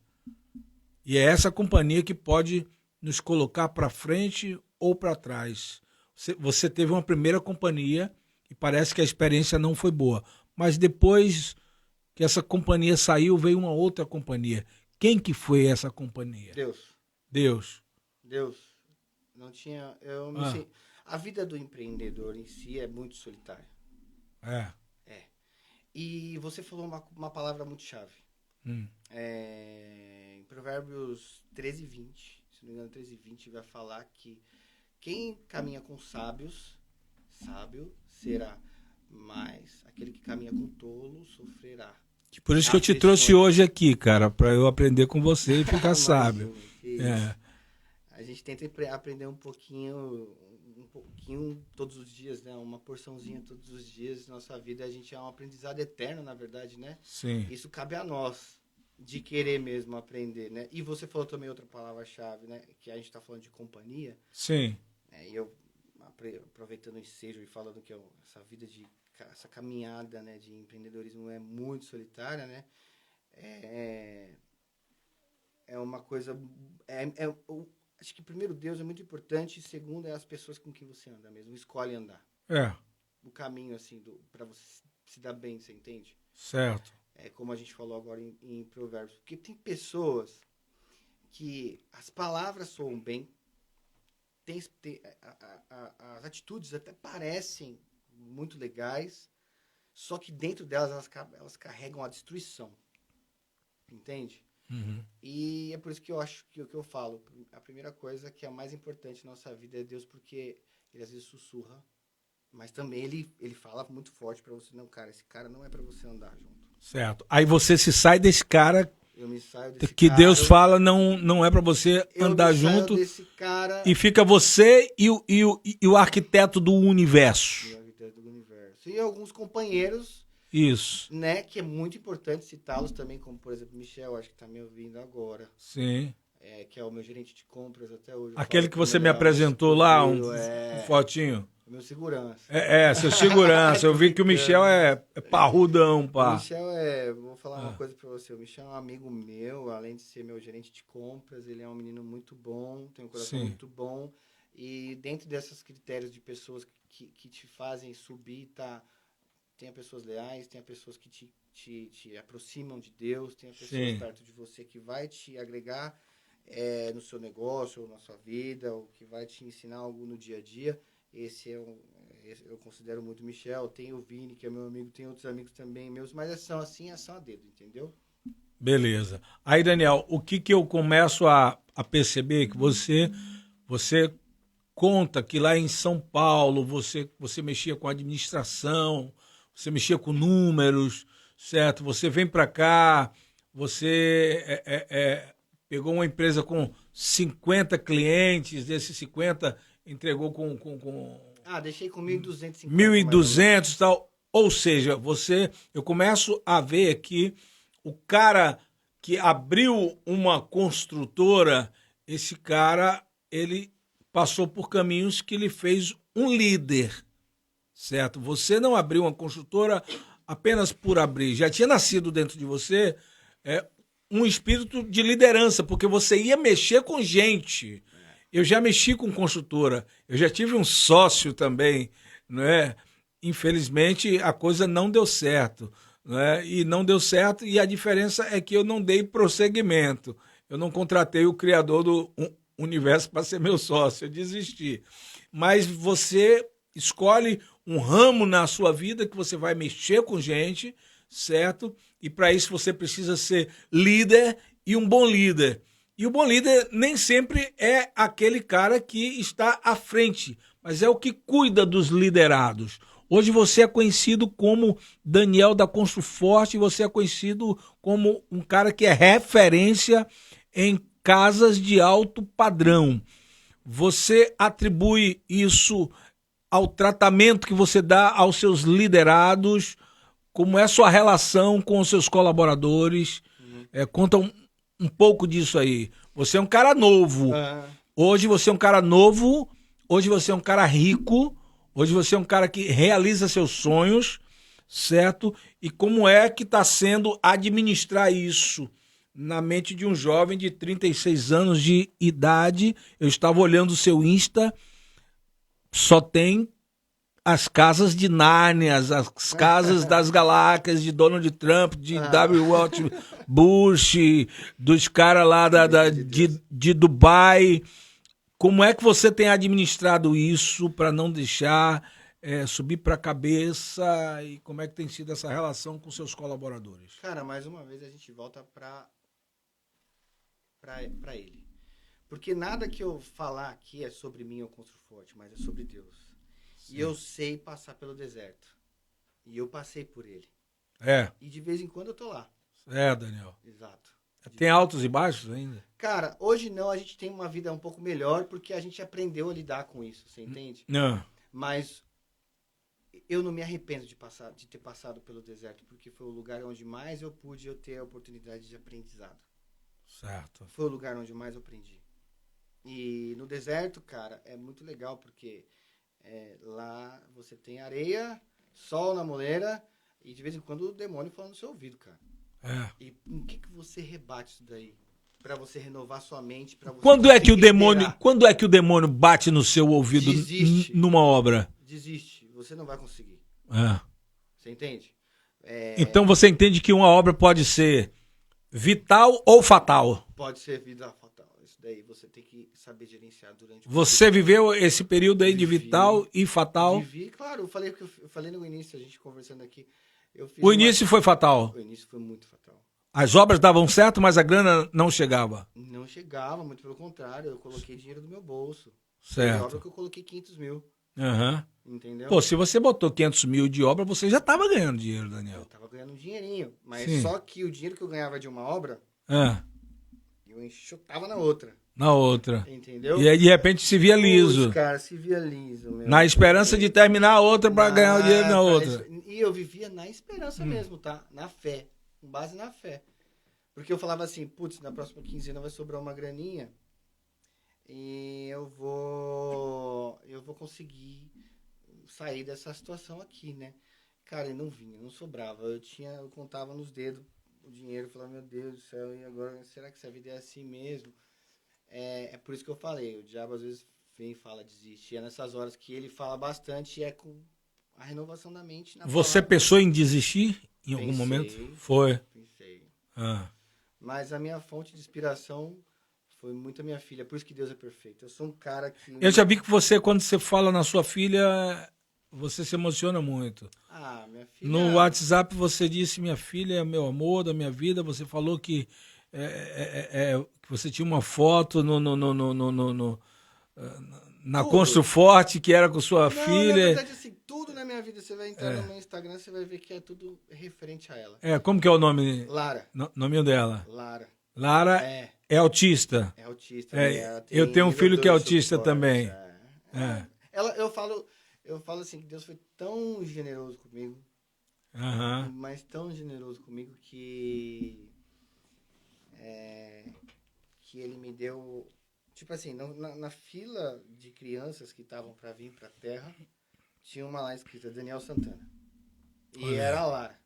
E é essa companhia que pode nos colocar para frente ou para trás. Você teve uma primeira companhia e parece que a experiência não foi boa. Mas depois que essa companhia saiu, veio uma outra companhia. Quem que foi essa companhia? Deus. Não tinha... A vida do empreendedor em si é muito solitária. É. E você falou uma palavra muito chave. Em Provérbios 13:20, se não me engano, 13:20, vai falar que quem caminha com sábios, sábio será, mas aquele que caminha com tolo sofrerá. Por isso que eu te trouxe hoje aqui, cara, para eu aprender com você e ficar sábio. A gente tenta aprender um pouquinho todos os dias, né? Uma porçãozinha todos os dias. Nossa vida, a gente é um aprendizado eterno, na verdade, né? Sim. Isso cabe a nós, de querer mesmo aprender, né? E você falou também outra palavra-chave, né? Que a gente tá falando de companhia. Sim. E eu, aproveitando o ensejo e falando que essa caminhada, né, de empreendedorismo é muito solitária, né? É uma coisa... Acho que, primeiro, Deus é muito importante, e segundo, é as pessoas com quem você anda mesmo, escolhe andar. O caminho, assim, para você se dar bem, você entende? Certo. Como a gente falou agora em Provérbios. Porque tem pessoas que as palavras soam bem, as atitudes até parecem muito legais, só que dentro delas elas carregam a destruição. Entende? Uhum. E é por isso que eu acho que o que eu falo, a primeira coisa que é a mais importante na nossa vida é Deus, porque ele às vezes sussurra, mas também ele fala muito forte pra você, não, cara, esse cara não é pra você andar junto. Certo. Aí você se sai desse cara. Eu me saio desse que cara, Deus fala não é pra você andar junto. Desse cara, e fica você e o arquiteto do universo. E o arquiteto do universo. E alguns companheiros. Isso. Né, que é muito importante citá-los também, como, por exemplo, Michel, acho que está me ouvindo agora. Sim. Que é o meu gerente de compras até hoje. Aquele que você me apresentou lá, um fotinho. Meu segurança. Seu segurança. Eu vi que o Michel é parrudão, pá. O Michel vou falar uma coisa pra você. O Michel é um amigo meu, além de ser meu gerente de compras, ele é um menino muito bom, tem um coração muito bom. E dentro desses critérios de pessoas que te fazem subir, tem pessoas leais, tem pessoas que te aproximam de Deus, tem pessoas perto de você que vai te agregar no seu negócio ou na sua vida, ou que vai te ensinar algo no dia a dia. Esse eu considero muito o Michel. Tem o Vini, que é meu amigo, tem outros amigos também meus, mas são assim, ação a dedo, entendeu? Beleza. Aí, Daniel, o que eu começo a perceber que você conta que lá em São Paulo você mexia com administração, você mexia com números, certo? Você vem para cá, você pegou uma empresa com 50 clientes, desses 50 entregou com deixei com 1.250. 1.200 e tal. Ou seja, eu começo a ver que o cara que abriu uma construtora, esse cara, ele passou por caminhos que lhe fez um líder, certo? Você não abriu uma construtora apenas por abrir, já tinha nascido dentro de você um espírito de liderança, porque você ia mexer com gente. Eu já mexi com construtora, eu já tive um sócio também, não é? Infelizmente, a coisa não deu certo, não é? E não deu certo, e a diferença é que eu não dei prosseguimento. Eu não contratei o criador do universo para ser meu sócio, eu desisti. Mas você escolhe um ramo na sua vida que você vai mexer com gente, certo? E para isso você precisa ser líder e um bom líder. E o bom líder nem sempre é aquele cara que está à frente, mas é o que cuida dos liderados. Hoje você é conhecido como Daniel da Construforte, você é conhecido como um cara que é referência em casas de alto padrão. Você atribui isso ao tratamento que você dá aos seus liderados, como é a sua relação com os seus colaboradores. Conta um pouco disso aí. Você é um cara novo. Hoje você é um cara novo, hoje você é um cara rico, hoje você é um cara que realiza seus sonhos, certo? E como é que está sendo administrar isso na mente de um jovem de 36 anos de idade? Eu estava olhando o seu Insta, só tem as casas de Nárnia, as casas das galáxias de Donald Trump, de W. Walsh Bush, dos caras lá de Dubai. Como é que você tem administrado isso para não deixar subir para a cabeça? E como é que tem sido essa relação com seus colaboradores? Cara, mais uma vez a gente volta para ele. Porque nada que eu falar aqui é sobre mim ou Construforte, mas é sobre Deus. Sim. E eu sei passar pelo deserto. E eu passei por ele. E de vez em quando eu tô lá. Daniel. Exato. Tem altos e baixos ainda? Cara, hoje não, a gente tem uma vida um pouco melhor porque a gente aprendeu a lidar com isso, você entende? Não. Mas eu não me arrependo de ter passado pelo deserto, porque foi o lugar onde mais eu pude ter a oportunidade de aprendizado. Certo. Foi o lugar onde mais eu aprendi. E no deserto, cara, é muito legal porque lá você tem areia, sol na moleira e de vez em quando o demônio fala no seu ouvido, cara. E em que você rebate isso daí? Pra você renovar sua mente, pra você quando é que o demônio bate no seu ouvido? Desiste. Numa obra? Desiste. Você não vai conseguir. Você entende? Então você entende que uma obra pode ser vital ou fatal? Pode ser vida fatal. Isso daí você tem que saber gerenciar durante... Você viveu esse período aí de vital e fatal? Vivi, claro. Eu falei no início, a gente conversando aqui. O início foi fatal? O início foi muito fatal. As obras davam certo, mas a grana não chegava? Não chegava, muito pelo contrário. Eu coloquei dinheiro do meu bolso. Certo. Foi obra que eu coloquei 500 mil. Entendeu? Pô, se você botou 500 mil de obra, você já estava ganhando dinheiro, Daniel. Eu tava ganhando um dinheirinho. Mas Sim. só que o dinheiro que eu ganhava de uma obra, eu enxotava na outra. Na outra. Entendeu? E aí, de repente, se via liso. Cara, se via liso. Meu. Na esperança de terminar a outra para ganhar o dinheiro na outra. E eu vivia na esperança mesmo, tá? Na fé. Com base na fé. Porque eu falava assim, putz, na próxima quinzena vai sobrar uma graninha e eu vou conseguir sair dessa situação aqui, né? Cara, e não vinha, não sobrava. Eu contava nos dedos o dinheiro, falava, meu Deus do céu, e agora, será que essa vida é assim mesmo? É por isso que eu falei, o diabo às vezes vem e fala, desiste. E é nessas horas que ele fala bastante, é com a renovação da mente. Você pensou em desistir em algum momento? Foi. Pensei. Mas a minha fonte de inspiração foi muito a minha filha. Por isso que Deus é perfeito. Eu sou um cara que... Eu já vi que você, quando você fala na sua filha, você se emociona muito. Minha filha... No WhatsApp você disse, minha filha é meu amor, da minha vida. Você falou que você tinha uma foto na Construforte, que era com sua filha. Na verdade, assim, tudo na minha vida, você vai entrar no meu Instagram, você vai ver que é tudo referente a ela. Como que é o nome? Lara. Nome dela? Lara. Lara é autista? É autista. Eu tenho um filho que é autista também. Eu falo assim, que Deus foi tão generoso comigo, mas tão generoso comigo que que ele me deu... Tipo assim, na fila de crianças que estavam para vir para a Terra, tinha uma lá escrita Daniel Santana. E Olha. era a Lara.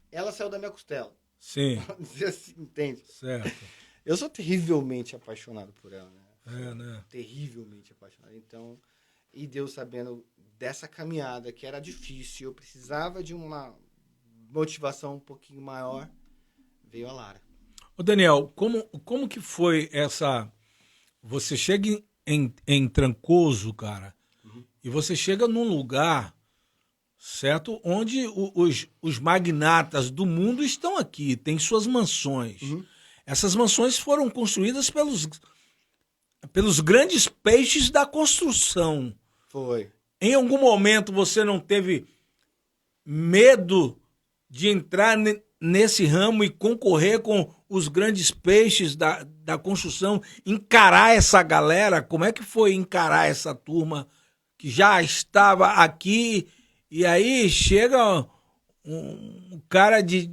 Ela saiu da minha costela. Sim. Assim, entende? Certo. Eu sou terrivelmente apaixonado por ela, né? Né? Terrivelmente apaixonado. Então, e Deus sabendo dessa caminhada, que era difícil, eu precisava de uma motivação um pouquinho maior, veio a Lara. Ô Daniel, como que foi essa... Você chega em Trancoso, cara, e você chega num lugar, certo? Onde os magnatas do mundo estão aqui, têm suas mansões. Essas mansões foram construídas pelos grandes peixes da construção. Foi. Em algum momento você não teve medo de entrar nesse ramo e concorrer com os grandes peixes da construção, encarar essa galera? Como é que foi encarar essa turma que já estava aqui e aí chega um cara de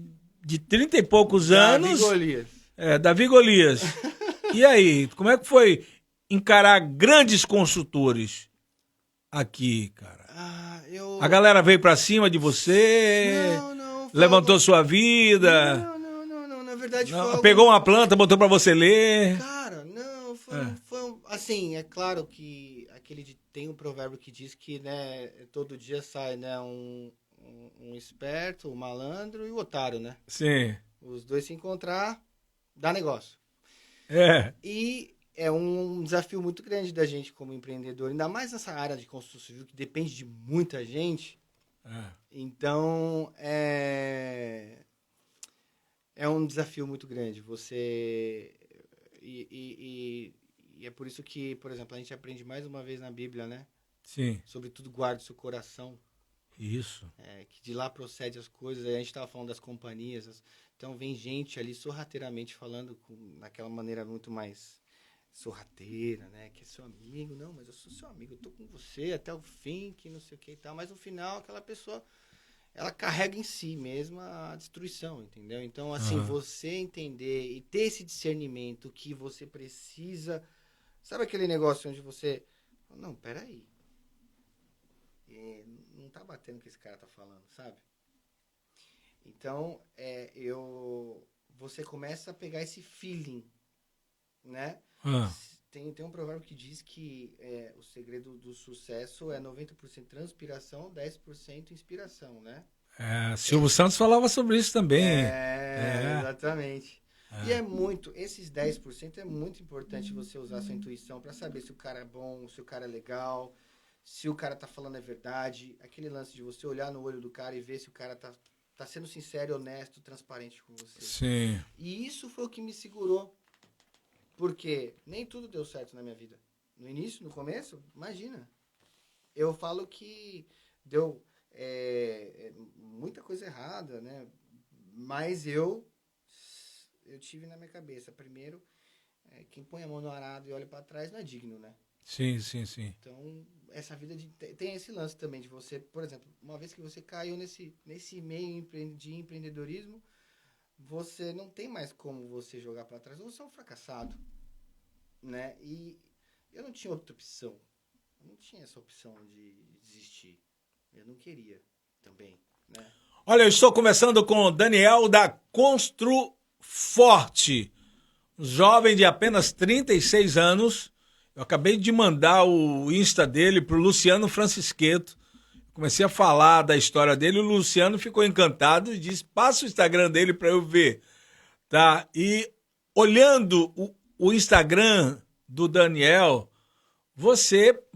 30 e poucos anos... Davi Golias. E aí, como é que foi encarar grandes construtores aqui, cara? A galera veio pra cima de você? Não. Levantou sua vida? Não. Na verdade, foi pegou uma planta, botou pra você ler? Cara, não. Assim, é claro que tem um provérbio que diz que, né, todo dia sai, né, um esperto, um malandro e o otário, né? Sim. Os dois se encontrar, dá negócio. E é um desafio muito grande da gente como empreendedor, ainda mais nessa área de construção civil, que depende de muita gente. Então, é um desafio muito grande. Você... E é por isso que, por exemplo, a gente aprende mais uma vez na Bíblia, né? Sim. Sobretudo, guarde seu coração. Isso. Que de lá procede as coisas. A gente estava falando das companhias. Então, vem gente ali sorrateiramente falando naquela maneira muito mais sorrateira, né? Que é seu amigo. Não, mas eu sou seu amigo. Eu tô com você até o fim, que não sei o que e tal. Mas no final, aquela pessoa, ela carrega em si mesma a destruição, entendeu? Então, assim, você entender e ter esse discernimento que você precisa... Sabe aquele negócio onde você... Não, peraí. Não tá batendo o que esse cara tá falando, sabe? Então, você começa a pegar esse feeling, né? Tem um provérbio que diz que o segredo do sucesso é 90% transpiração, 10% inspiração, né? Silvio Santos falava sobre isso também. Exatamente. E esses 10% é muito importante você usar a sua intuição para saber se o cara é bom, se o cara é legal, se o cara tá falando a verdade. Aquele lance de você olhar no olho do cara e ver se o cara tá sendo sincero, honesto, transparente com você. Sim. E isso foi o que me segurou. Porque nem tudo deu certo na minha vida. No início, no começo, imagina. Eu falo que deu muita coisa errada, né? Mas eu tive na minha cabeça, primeiro, quem põe a mão no arado e olha para trás não é digno, né? Sim. Então, essa vida tem esse lance também de você, por exemplo, uma vez que você caiu nesse meio de empreendedorismo, você não tem mais como você jogar para trás, você é um fracassado, né? E eu não tinha outra opção, eu não tinha essa opção de desistir, eu não queria também, né? Olha, eu estou conversando com o Daniel da Construforte, um jovem de apenas 36 anos. Eu acabei de mandar o Insta dele pro Luciano Francisqueto. Comecei a falar da história dele, o Luciano ficou encantado e disse, passa o Instagram dele para eu ver. Tá? E olhando o Instagram do Daniel,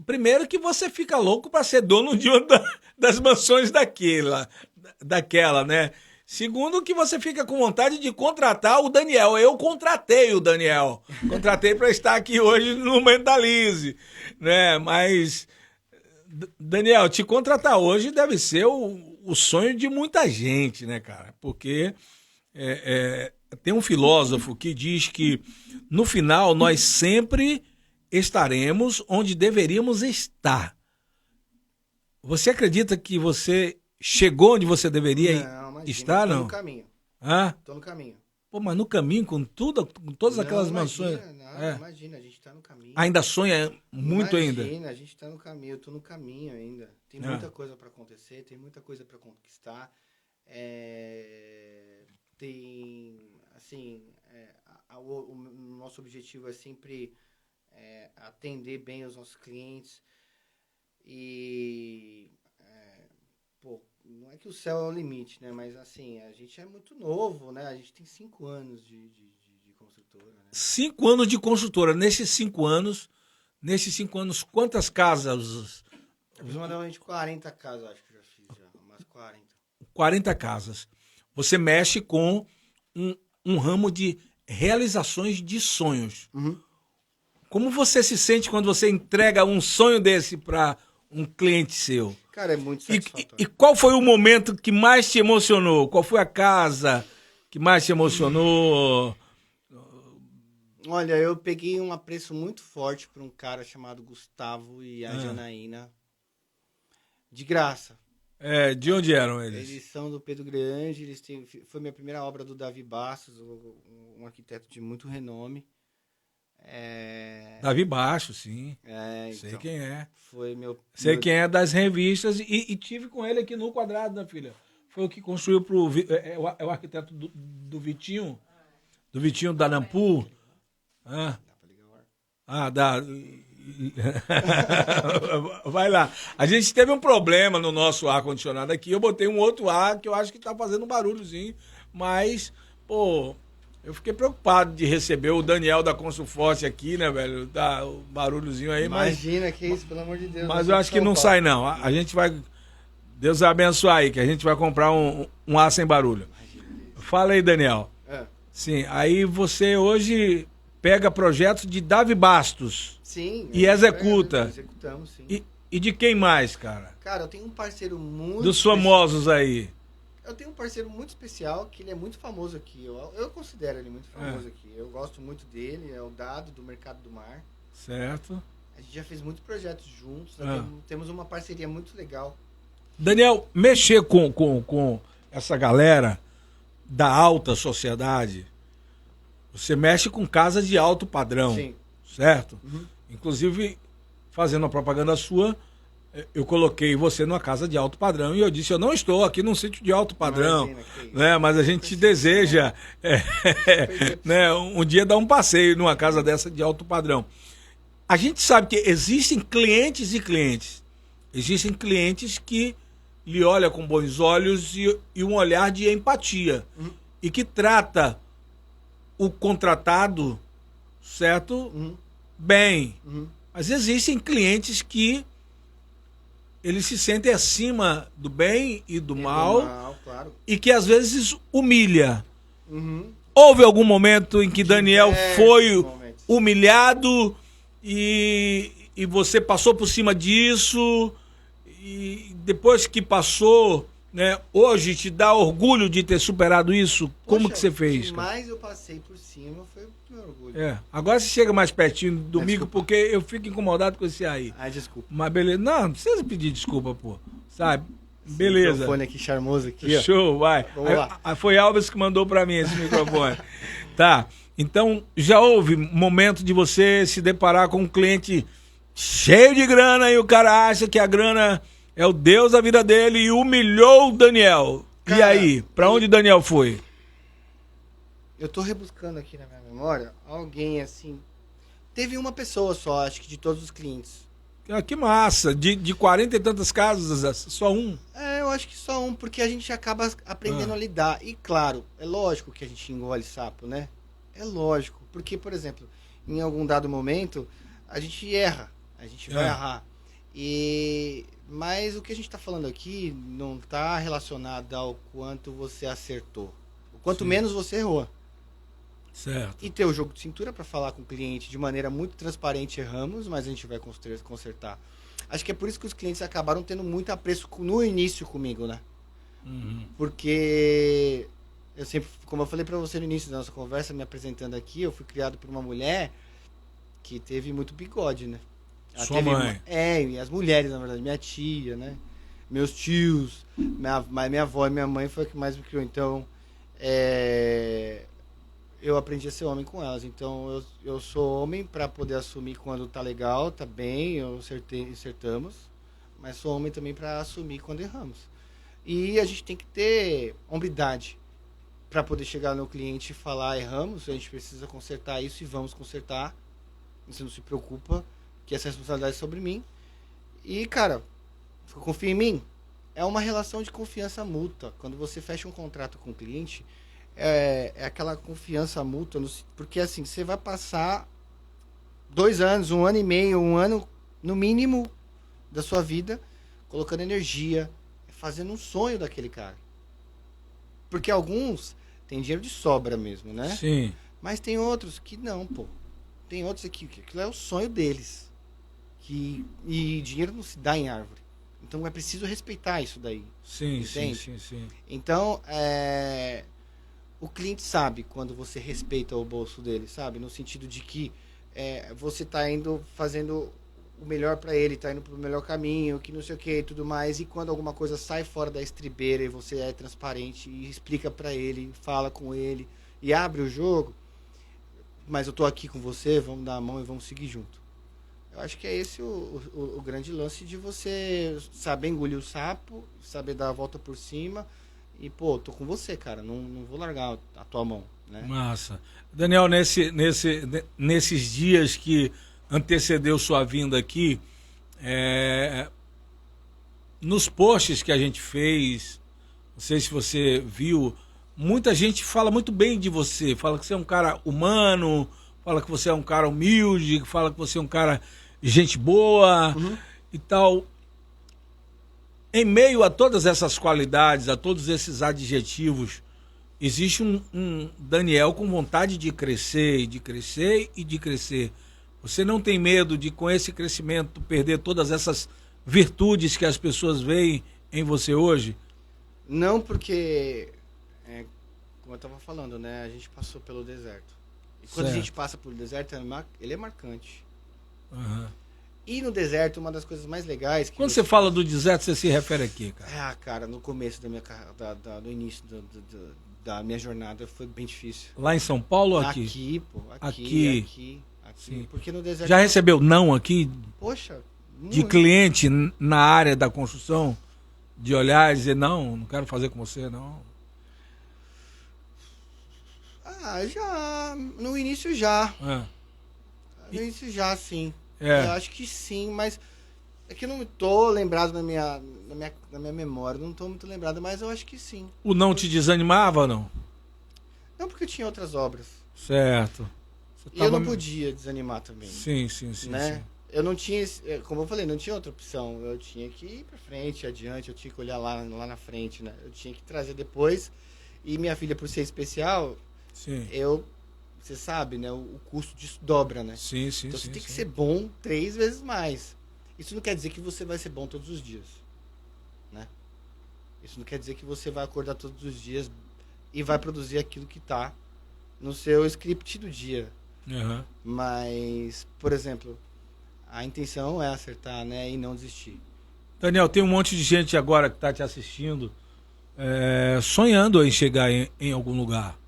primeiro que você fica louco para ser dono de uma das mansões daquela, né? Segundo, que você fica com vontade de contratar o Daniel. Eu contratei o Daniel. Contratei para estar aqui hoje no Mentalize, né? Mas, Daniel, te contratar hoje deve ser o sonho de muita gente, né, cara? Porque tem um filósofo que diz que, no final, nós sempre estaremos onde deveríamos estar. Você acredita que você chegou onde você deveria estar, não? Tô no caminho. Hã? Tô no caminho. Pô, mas no caminho, com tudo, com todas aquelas mansões... Imagina, a gente tá no caminho. Ainda sonha muito ainda? Imagina, a gente tá no caminho, eu tô no caminho ainda. Tem muita coisa para acontecer, tem muita coisa para conquistar. Tem, assim, o nosso objetivo é sempre atender bem os nossos clientes. E, não é que o céu é o limite, né? Mas, assim, a gente é muito novo, né? A gente tem 5 anos de construtora, né? 5 anos de construtora. Nesses 5 anos, quantas casas? Aproximadamente 40 casas, acho que eu já fiz, umas 40. 40 casas. Você mexe com um ramo de realizações de sonhos. Uhum. Como você se sente quando você entrega um sonho desse para um cliente seu? Cara, é muito satisfatório. E qual foi o momento que mais te emocionou? Qual foi a casa que mais te emocionou? Olha, eu peguei um apreço muito forte por um cara chamado Gustavo e a Janaína. De graça. De onde eram eles? Eles são do Pedro Grande. Foi minha primeira obra do Davi Bastos, um arquiteto de muito renome. Davi Baixo, sim. Sei Então, quem é. Foi Sei quem é das revistas e tive com ele aqui no Quadrado, né, filha? Foi o que construiu é o arquiteto do Vitinho. Do Vitinho da Nampu. Dá pra ligar o ar? Dá. Vai lá. A gente teve um problema no nosso ar-condicionado aqui. Eu botei um outro ar que eu acho que tá fazendo um barulhozinho. Mas, pô, eu fiquei preocupado de receber o Daniel da Construforte aqui, né, velho? Dá o barulhozinho aí. Imagina, que isso, pelo amor de Deus. Mas eu acho que não sai, não. A gente vai... Deus vai abençoar aí, que a gente vai comprar um ar sem barulho. Fala aí, Daniel. Sim, aí você hoje pega projetos de Davi Bastos. Sim. E executa. Executamos, sim. E de quem mais, cara? Cara, eu tenho um parceiro muito... Dos famosos aí. Eu tenho um parceiro muito especial, que ele é muito famoso aqui. Eu considero ele muito famoso aqui. Eu gosto muito dele, é o Dado, do Mercado do Mar. Certo. A gente já fez muitos projetos juntos, temos uma parceria muito legal. Daniel, mexer com essa galera da alta sociedade, você mexe com casas de alto padrão. Sim. Certo? Uhum. Inclusive, fazendo a propaganda sua, eu coloquei você numa casa de alto padrão e eu disse, eu não estou aqui num sítio de alto padrão, né? Mas a gente deseja né, um dia dar um passeio numa casa dessa de alto padrão. A gente sabe que existem clientes e clientes. Existem clientes que lhe olham com bons olhos e um olhar de empatia. Uhum. E que trata o contratado, certo? Uhum. Bem. Uhum. Mas existem clientes que eles se sentem acima do bem e do mal, claro. e que às vezes humilha. Uhum. Houve algum momento em que Daniel foi momentos. humilhado e você passou por cima disso, e depois que passou, né, hoje te dá orgulho de ter superado isso? Como Poxa, que você fez? O que mais eu passei por cima foi o meu orgulho. Agora você chega mais pertinho do mico, Desculpa. porque eu fico incomodado com esse aí. Ai, desculpa. Mas beleza. Não precisa pedir desculpa, pô. Sabe? Beleza. Esse microfone aqui charmoso aqui, ó. Show, vai. Vamos lá. Aí foi Alves que mandou pra mim esse microfone. Tá. Então, já houve momento de você se deparar com um cliente cheio de grana e o cara acha que a grana é o Deus da vida dele e humilhou o Daniel. Cara, e aí? Pra onde o Daniel foi? Eu tô rebuscando aqui na minha memória alguém assim. Teve uma pessoa só, acho que de todos os clientes. Que massa. De 40 e tantas casas, só um. Eu acho que só um, porque a gente acaba aprendendo a lidar. E claro, é lógico que a gente engole sapo, né? É lógico. Porque, por exemplo, em algum dado momento, a gente erra. A gente vai errar. Mas o que a gente está falando aqui não está relacionado ao quanto você acertou. O quanto menos você errou. Certo. E ter o jogo de cintura para falar com o cliente de maneira muito transparente, erramos, mas a gente vai consertar. Acho que é por isso que os clientes acabaram tendo muito apreço no início comigo, né? Uhum. Porque eu sempre, como eu falei para você no início da nossa conversa, me apresentando aqui, eu fui criado por uma mulher que teve muito bigode, né? Sua mãe? E as mulheres, na verdade, minha tia, né? Meus tios, minha avó e minha mãe foi a que mais me criou. Então, eu aprendi a ser homem com elas. Então eu sou homem para poder assumir quando tá legal, tá bem, acertamos. Mas sou homem também para assumir quando erramos. E a gente tem que ter hombridade para poder chegar no cliente e falar: erramos, a gente precisa consertar isso e vamos consertar. Você não se preocupa, que essa responsabilidade é sobre mim. E, cara, confia em mim. É uma relação de confiança mútua. Quando você fecha um contrato com o cliente, é aquela confiança mútua. Porque, assim, você vai passar 2 anos, 1 ano e meio, 1 ano, no mínimo, da sua vida, colocando energia, fazendo um sonho daquele cara. Porque alguns têm dinheiro de sobra mesmo, né? Sim. Mas tem outros que não, pô. Tem outros aqui que aquilo é o sonho deles. E dinheiro não se dá em árvore. Então é preciso respeitar isso daí. Sim, entende? sim. Então, o cliente sabe quando você respeita o bolso dele, sabe? No sentido de que você está indo fazendo o melhor para ele, está indo para o melhor caminho, que não sei o que e tudo mais. E quando alguma coisa sai fora da estribeira e você é transparente e explica para ele, fala com ele e abre o jogo, mas eu tô aqui com você, vamos dar a mão e vamos seguir junto. Eu acho que é esse o grande lance de você saber engolir o sapo, saber dar a volta por cima e, pô, tô com você, cara, não vou largar a tua mão, né? Massa. Daniel, nesses dias que antecedeu sua vinda aqui, nos posts que a gente fez, não sei se você viu, muita gente fala muito bem de você, fala que você é um cara humano, fala que você é um cara humilde, fala que você é um cara gente boa e tal. Em meio a todas essas qualidades, a todos esses adjetivos, existe um Daniel com vontade de crescer, de crescer e de crescer. Você não tem medo de, com esse crescimento, perder todas essas virtudes que as pessoas veem em você hoje? Não, porque, como eu estava falando, né, a gente passou pelo deserto. E quando a gente passa pelo deserto, ele é marcante. Uhum. E no deserto, uma das coisas mais legais... Quando você fala do deserto, você se refere a quê, cara? Cara, no começo do início da minha jornada foi bem difícil. Lá em São Paulo ou aqui? Aqui, pô. Aqui. Sim. Porque no deserto... Já recebeu não aqui? Poxa... De cliente na área da construção? De olhar e dizer, não quero fazer com você, não? Já. No início já. No início já, sim. Eu acho que sim, mas é que eu não tô lembrado na minha memória, não tô muito lembrado, mas eu acho que sim. O não te desanimava ou não? Não, porque eu tinha outras obras. Certo. E eu não podia desanimar também. Sim, né? Sim. Eu não tinha, como eu falei, não tinha outra opção. Eu tinha que ir pra frente, adiante, eu tinha que olhar lá na frente, né? Eu tinha que trazer depois. E minha filha, por ser especial, sim. Você sabe, né? O custo disso dobra, né? Sim. Então você tem que ser bom 3 vezes mais. Isso não quer dizer que você vai ser bom todos os dias, né? Isso não quer dizer que você vai acordar todos os dias e vai produzir aquilo que tá no seu script do dia. Uhum. Mas, por exemplo, a intenção é acertar, né? E não desistir. Daniel, tem um monte de gente agora que está te assistindo sonhando em chegar em algum lugar.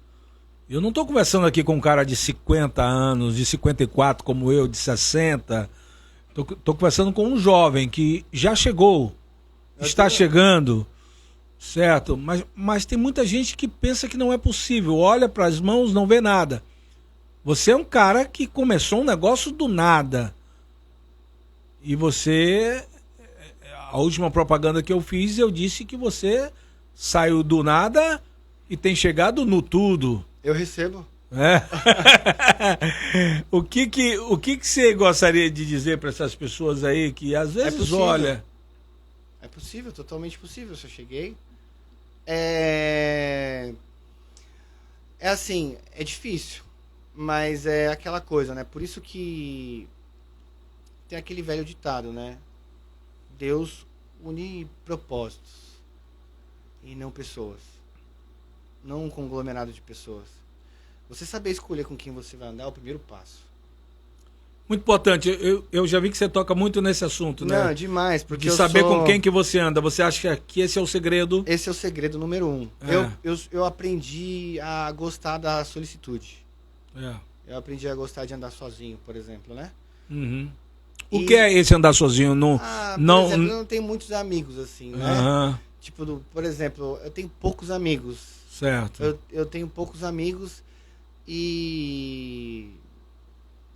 Eu não estou conversando aqui com um cara de 50 anos, de 54 como eu, de 60. Estou conversando com um jovem que já chegou, está chegando, certo? Mas tem muita gente que pensa que não é possível. Olha para as mãos, não vê nada. Você é um cara que começou um negócio do nada. E você... A última propaganda que eu fiz, eu disse que você saiu do nada e tem chegado no tudo. Eu recebo. O que você gostaria de dizer para essas pessoas aí que às vezes olha... É possível, totalmente possível. Se eu cheguei... É assim, é difícil. Mas é aquela coisa, né? Por isso que tem aquele velho ditado, né? Deus une propósitos e não pessoas. Não um conglomerado de pessoas. Você saber escolher com quem você vai andar é o primeiro passo. Muito importante. Eu já vi que você toca muito nesse assunto, né? Não, demais. Porque de saber com quem que você anda. Você acha que esse é o segredo? Esse é o segredo número 1. Eu aprendi a gostar da solicitude. Eu aprendi a gostar de andar sozinho, por exemplo, né? Uhum. O que é esse andar sozinho? Não, por exemplo, eu não tenho muitos amigos, assim, né? Uhum. Tipo, por exemplo, eu tenho poucos amigos. Certo. Eu tenho poucos amigos e...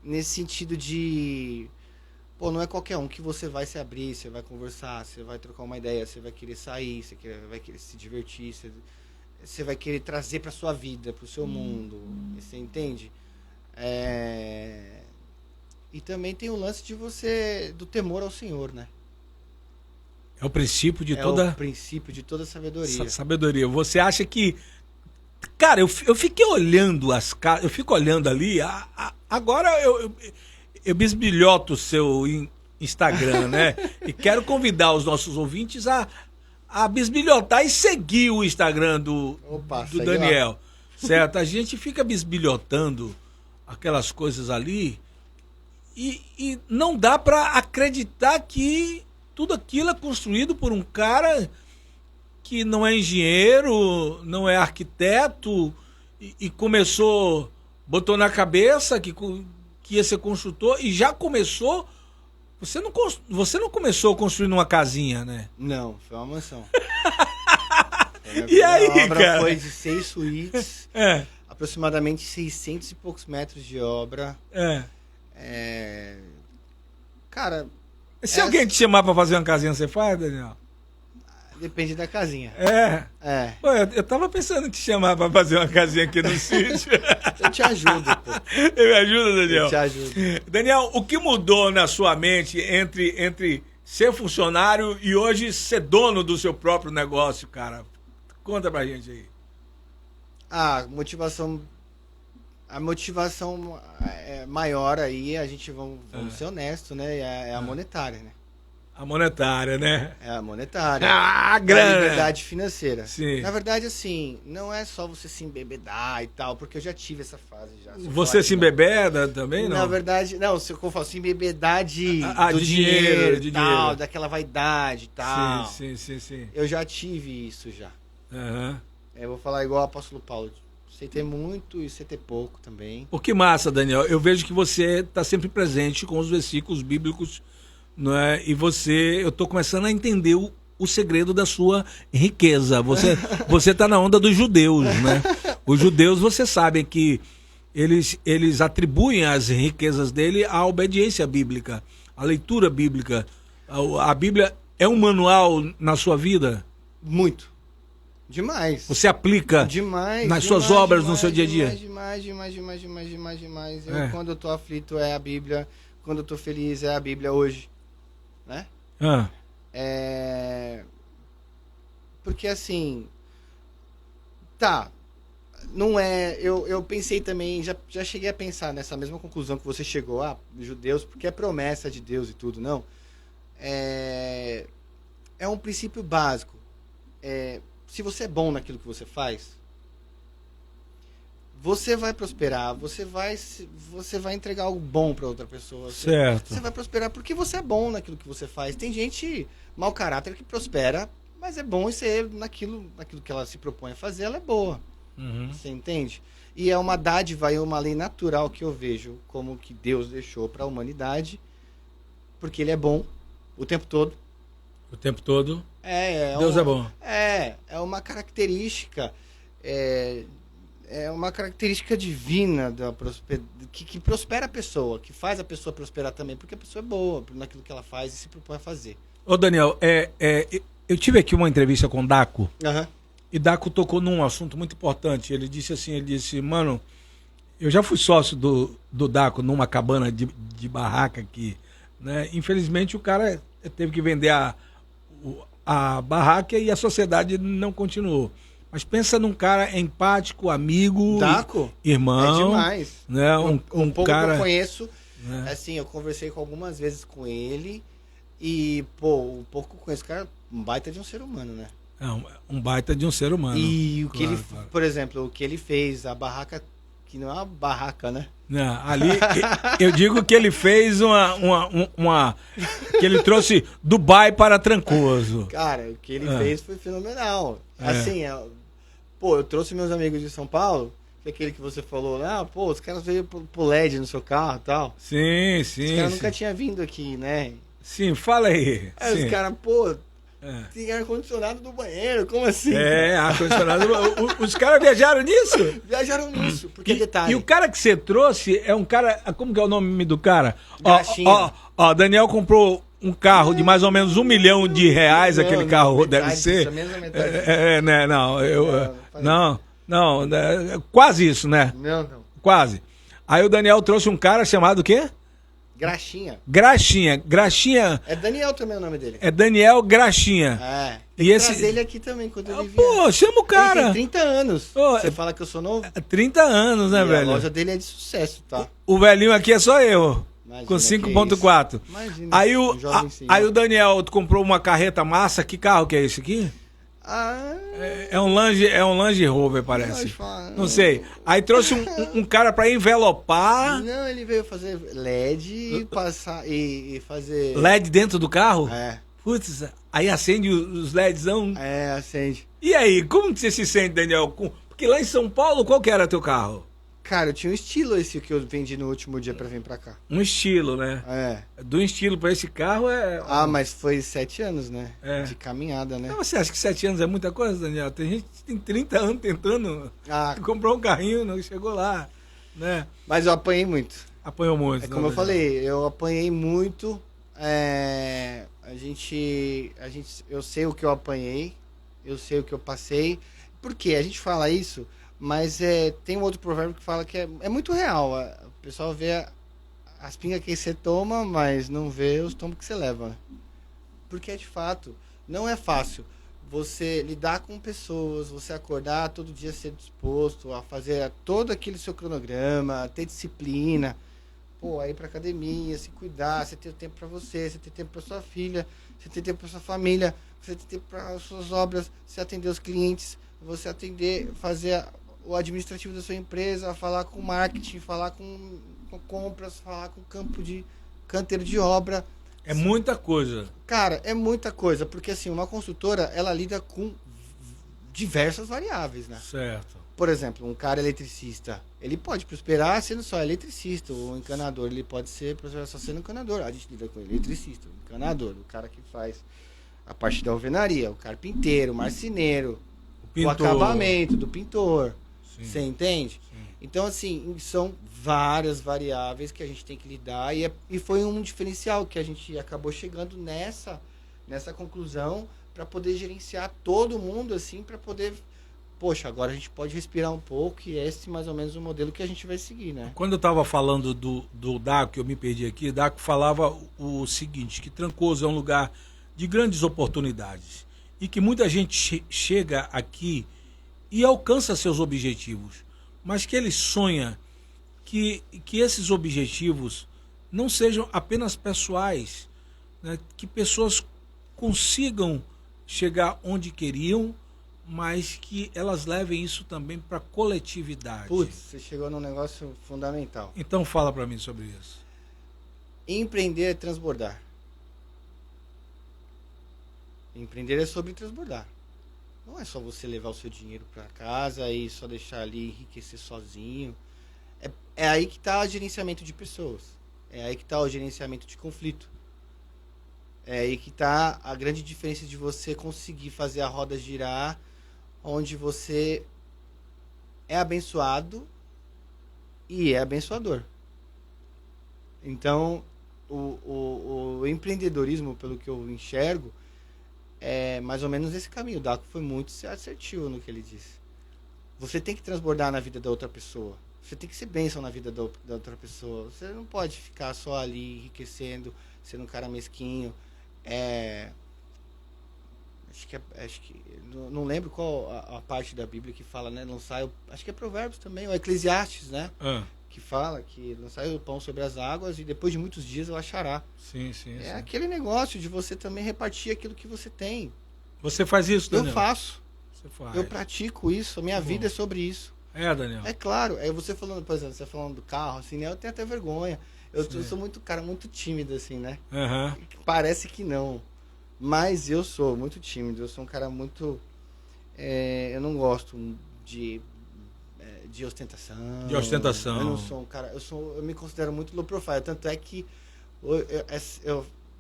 Nesse sentido de... Pô, não é qualquer um que você vai se abrir, você vai conversar, você vai trocar uma ideia, você vai querer sair, vai querer se divertir, você vai querer trazer pra sua vida, pro seu mundo. Você entende? E também tem o lance do temor ao Senhor, né? É o princípio de toda... É o princípio de toda sabedoria. Sabedoria. Você acha que... Cara, eu fiquei olhando as casas, eu fico olhando ali, agora eu bisbilhoto o seu Instagram, né? E quero convidar os nossos ouvintes a bisbilhotar e seguir o Instagram do Daniel. Lá. Certo? A gente fica bisbilhotando aquelas coisas ali e não dá pra acreditar que tudo aquilo é construído por um cara que não é engenheiro, não é arquiteto e começou, botou na cabeça que ia ser construtor e já começou. Você não começou construindo uma casinha, né? Não, foi uma mansão. E aí, a obra cara? Foi de 6 suítes, aproximadamente 600 e poucos metros de obra. Cara... Se alguém te chamar pra fazer uma casinha, você faz, Daniel? Depende da casinha. Pô, eu tava pensando em te chamar pra fazer uma casinha aqui no sítio. Eu te ajudo, pô. Me ajuda, Daniel? Eu te ajudo. Daniel, o que mudou na sua mente entre ser funcionário e hoje ser dono do seu próprio negócio, cara? Conta pra gente aí. A motivação maior aí, a gente vamos ser honestos, né? É a monetária, né? A monetária, né? É a monetária. A grana. A liberdade financeira. Sim. Na verdade, assim, não é só você se embebedar e tal, porque eu já tive essa fase já. Você se embebeda também, não? Na verdade, não, se eu falo assim, embebedar do de dinheiro de e tal, dinheiro. daquela vaidade e tal. Sim. Eu já tive isso já. Uhum. Eu vou falar igual o apóstolo Paulo. Sei ter muito e sei ter pouco também. Pô, que massa, Daniel. Eu vejo que você está sempre presente com os versículos bíblicos, não é? E eu tô começando a entender o segredo da sua riqueza. Você tá na onda dos judeus, né? Os judeus, você sabe que eles atribuem as riquezas dele à obediência bíblica, à leitura bíblica. A Bíblia é um manual na sua vida? Muito. Demais. Você aplica nas suas obras, no seu dia a dia? Demais. Quando eu tô aflito é a Bíblia, quando eu tô feliz é a Bíblia hoje. Né? Porque assim, não é, eu pensei também, já cheguei a pensar nessa mesma conclusão que você chegou, judeus, porque é promessa de Deus e tudo, não, é um princípio básico, se você é bom naquilo que você faz, você vai prosperar, você vai entregar algo bom para outra pessoa. Certo. Você vai prosperar porque você é bom naquilo que você faz. Tem gente mau caráter que prospera, mas é bom ser naquilo que ela se propõe a fazer, ela é boa. Uhum. Você entende? E é uma dádiva e uma lei natural que eu vejo como que Deus deixou para a humanidade, porque ele é bom o tempo todo. O tempo todo? Deus é bom. É uma característica... É uma característica divina que prospera a pessoa, que faz a pessoa prosperar também, porque a pessoa é boa naquilo que ela faz e se propõe a fazer. Ô, Daniel, eu tive aqui uma entrevista com o Daco, e Daco tocou num assunto muito importante. Ele disse, mano, eu já fui sócio do Daco numa cabana de barraca aqui, né? Infelizmente o cara teve que vender a barraca e a sociedade não continuou. Mas pensa num cara empático, amigo, Daco? Irmão. É demais. Né? Um pouco cara... que eu conheço, né? assim, eu conversei algumas vezes com ele e, o pouco que eu conheço, cara, um baita de um ser humano, né? Um baita de um ser humano. E o que por exemplo, o que ele fez, a barraca que não é uma barraca, né? Não, ali, eu digo que ele fez que ele trouxe Dubai para Trancoso. Cara, o que ele fez foi fenomenal. É. Assim, pô, eu trouxe meus amigos de São Paulo, que é aquele que você falou, né? Pô, os caras veio pro LED no seu carro e tal. Sim, Os sim. caras sim. nunca tinham vindo aqui, né? Sim, fala aí. Aí Sim. os caras, pô, É. tem ar-condicionado no banheiro, como assim? É, ar-condicionado. Os caras viajaram nisso? Viajaram nisso, porque detalhe. E o cara que você trouxe é um cara. Como que é o nome do cara? Graxinha. Ó, Daniel comprou um carro de mais ou menos R$1 milhão, aquele carro metade deve ser. disso, a mesma metade disso. Né, não, quase isso, né? Não. Quase. Aí o Daniel trouxe um cara chamado o quê? Graxinha. Graxinha. É Daniel também o nome dele. É Daniel Graxinha. É. E Tem que esse- trazer ele aqui também, quando ele vier. Pô, chama o Ele cara. tem 30 anos. Ô, Você fala que eu sou novo? 30 anos, né, E velho? A loja dele é de sucesso, tá? O velhinho aqui é só eu. Imagina, Com que 5.4. isso. Imagina, Aí um jovem senhor. aí o Daniel comprou uma carreta massa. Que carro que é esse aqui? Ah, É um Land Rover, parece. Não sei. Aí trouxe um cara pra envelopar Não, ele veio fazer LED e passar e fazer. LED dentro do carro. É, Putz, aí acende os LEDzão. acende. E aí, como que você se sente, Daniel? Porque lá em São Paulo, qual que era teu carro? Cara, eu tinha um estilo esse que eu vendi no último dia pra vir pra cá. Um estilo, né? É. Do estilo pra esse carro é... Ah, mas foi 7 anos, né? É. De caminhada, né? Não, você acha que 7 anos é muita coisa, Daniel? Tem gente que tem 30 anos tentando Ah, comprar um carrinho, não chegou lá, né? mas eu apanhei muito. Apanhou muito. É como eu falei, eu apanhei muito. Eu sei o que eu apanhei, eu sei o que eu passei. Por quê? A gente fala isso, mas tem um outro provérbio que fala que é muito real. O pessoal vê as pingas que você toma, mas não vê os tombos que você leva. Né? Porque é de fato, não é fácil você lidar com pessoas, você acordar todo dia ser disposto a fazer todo aquele seu cronograma, ter disciplina. Pô, aí pra academia, se cuidar, você ter tempo pra você ter tempo pra sua filha, você ter tempo pra sua família, você ter tempo pra suas obras, você atender os clientes, você atender, fazer o administrativo da sua empresa, falar com marketing, falar com compras, falar com canteiro de obra. É muita coisa. Cara, é muita coisa, porque assim, uma construtora, ela lida com diversas variáveis, né? Certo. Por exemplo, um cara eletricista, ele pode prosperar sendo só eletricista, ou encanador, ele pode prosperar só sendo encanador. A gente lida com eletricista, o encanador, o cara que faz a parte da alvenaria, o carpinteiro, o marceneiro, o acabamento do pintor. Sim. Você entende? Sim. Então, assim, são várias variáveis que a gente tem que lidar e foi um diferencial que a gente acabou chegando nessa conclusão para poder gerenciar todo mundo, assim, para poder... Poxa, agora a gente pode respirar um pouco e esse mais ou menos o modelo que a gente vai seguir, né? Quando eu estava falando do Daco, que eu me perdi aqui, Daco falava o seguinte, que Trancoso é um lugar de grandes oportunidades e que muita gente chega aqui e alcança seus objetivos, mas que ele sonha que esses objetivos não sejam apenas pessoais, né? Que pessoas consigam chegar onde queriam, mas que elas levem isso também para a coletividade. Putz, você chegou num negócio fundamental. Então fala para mim sobre isso. Empreender é transbordar. Empreender é sobre transbordar. Não é só você levar o seu dinheiro para casa e só deixar ali enriquecer sozinho. É aí que está o gerenciamento de pessoas. É aí que está o gerenciamento de conflito. É aí que está a grande diferença de você conseguir fazer a roda girar, onde você é abençoado e é abençoador. Então, o empreendedorismo, pelo que eu enxergo, é mais ou menos esse caminho. O Daco foi muito assertivo no que ele disse. Você tem que transbordar na vida da outra pessoa. Você tem que ser bênção na vida da outra pessoa. Você não pode ficar só ali enriquecendo, sendo um cara mesquinho. Acho que não lembro qual a parte da Bíblia que fala, né? Não sai, acho que é Provérbios também, ou Eclesiastes, né? Que fala que não sai o pão sobre as águas e depois de muitos dias ela achará. Sim. Aquele negócio de você também repartir aquilo que você tem. Você faz isso, Daniel? Eu faço. Você faz. Eu pratico isso. A minha vida é sobre isso. É, Daniel. É claro. É você falando, por exemplo, você falando do carro, assim, né? Eu tenho até vergonha. Eu sou muito cara, muito tímido, assim, né? Uhum. Parece que não. Mas eu sou muito tímido. Eu sou um cara muito... eu não gosto de ostentação. De ostentação. Eu não sou um cara... Eu me considero muito low profile. Tanto é que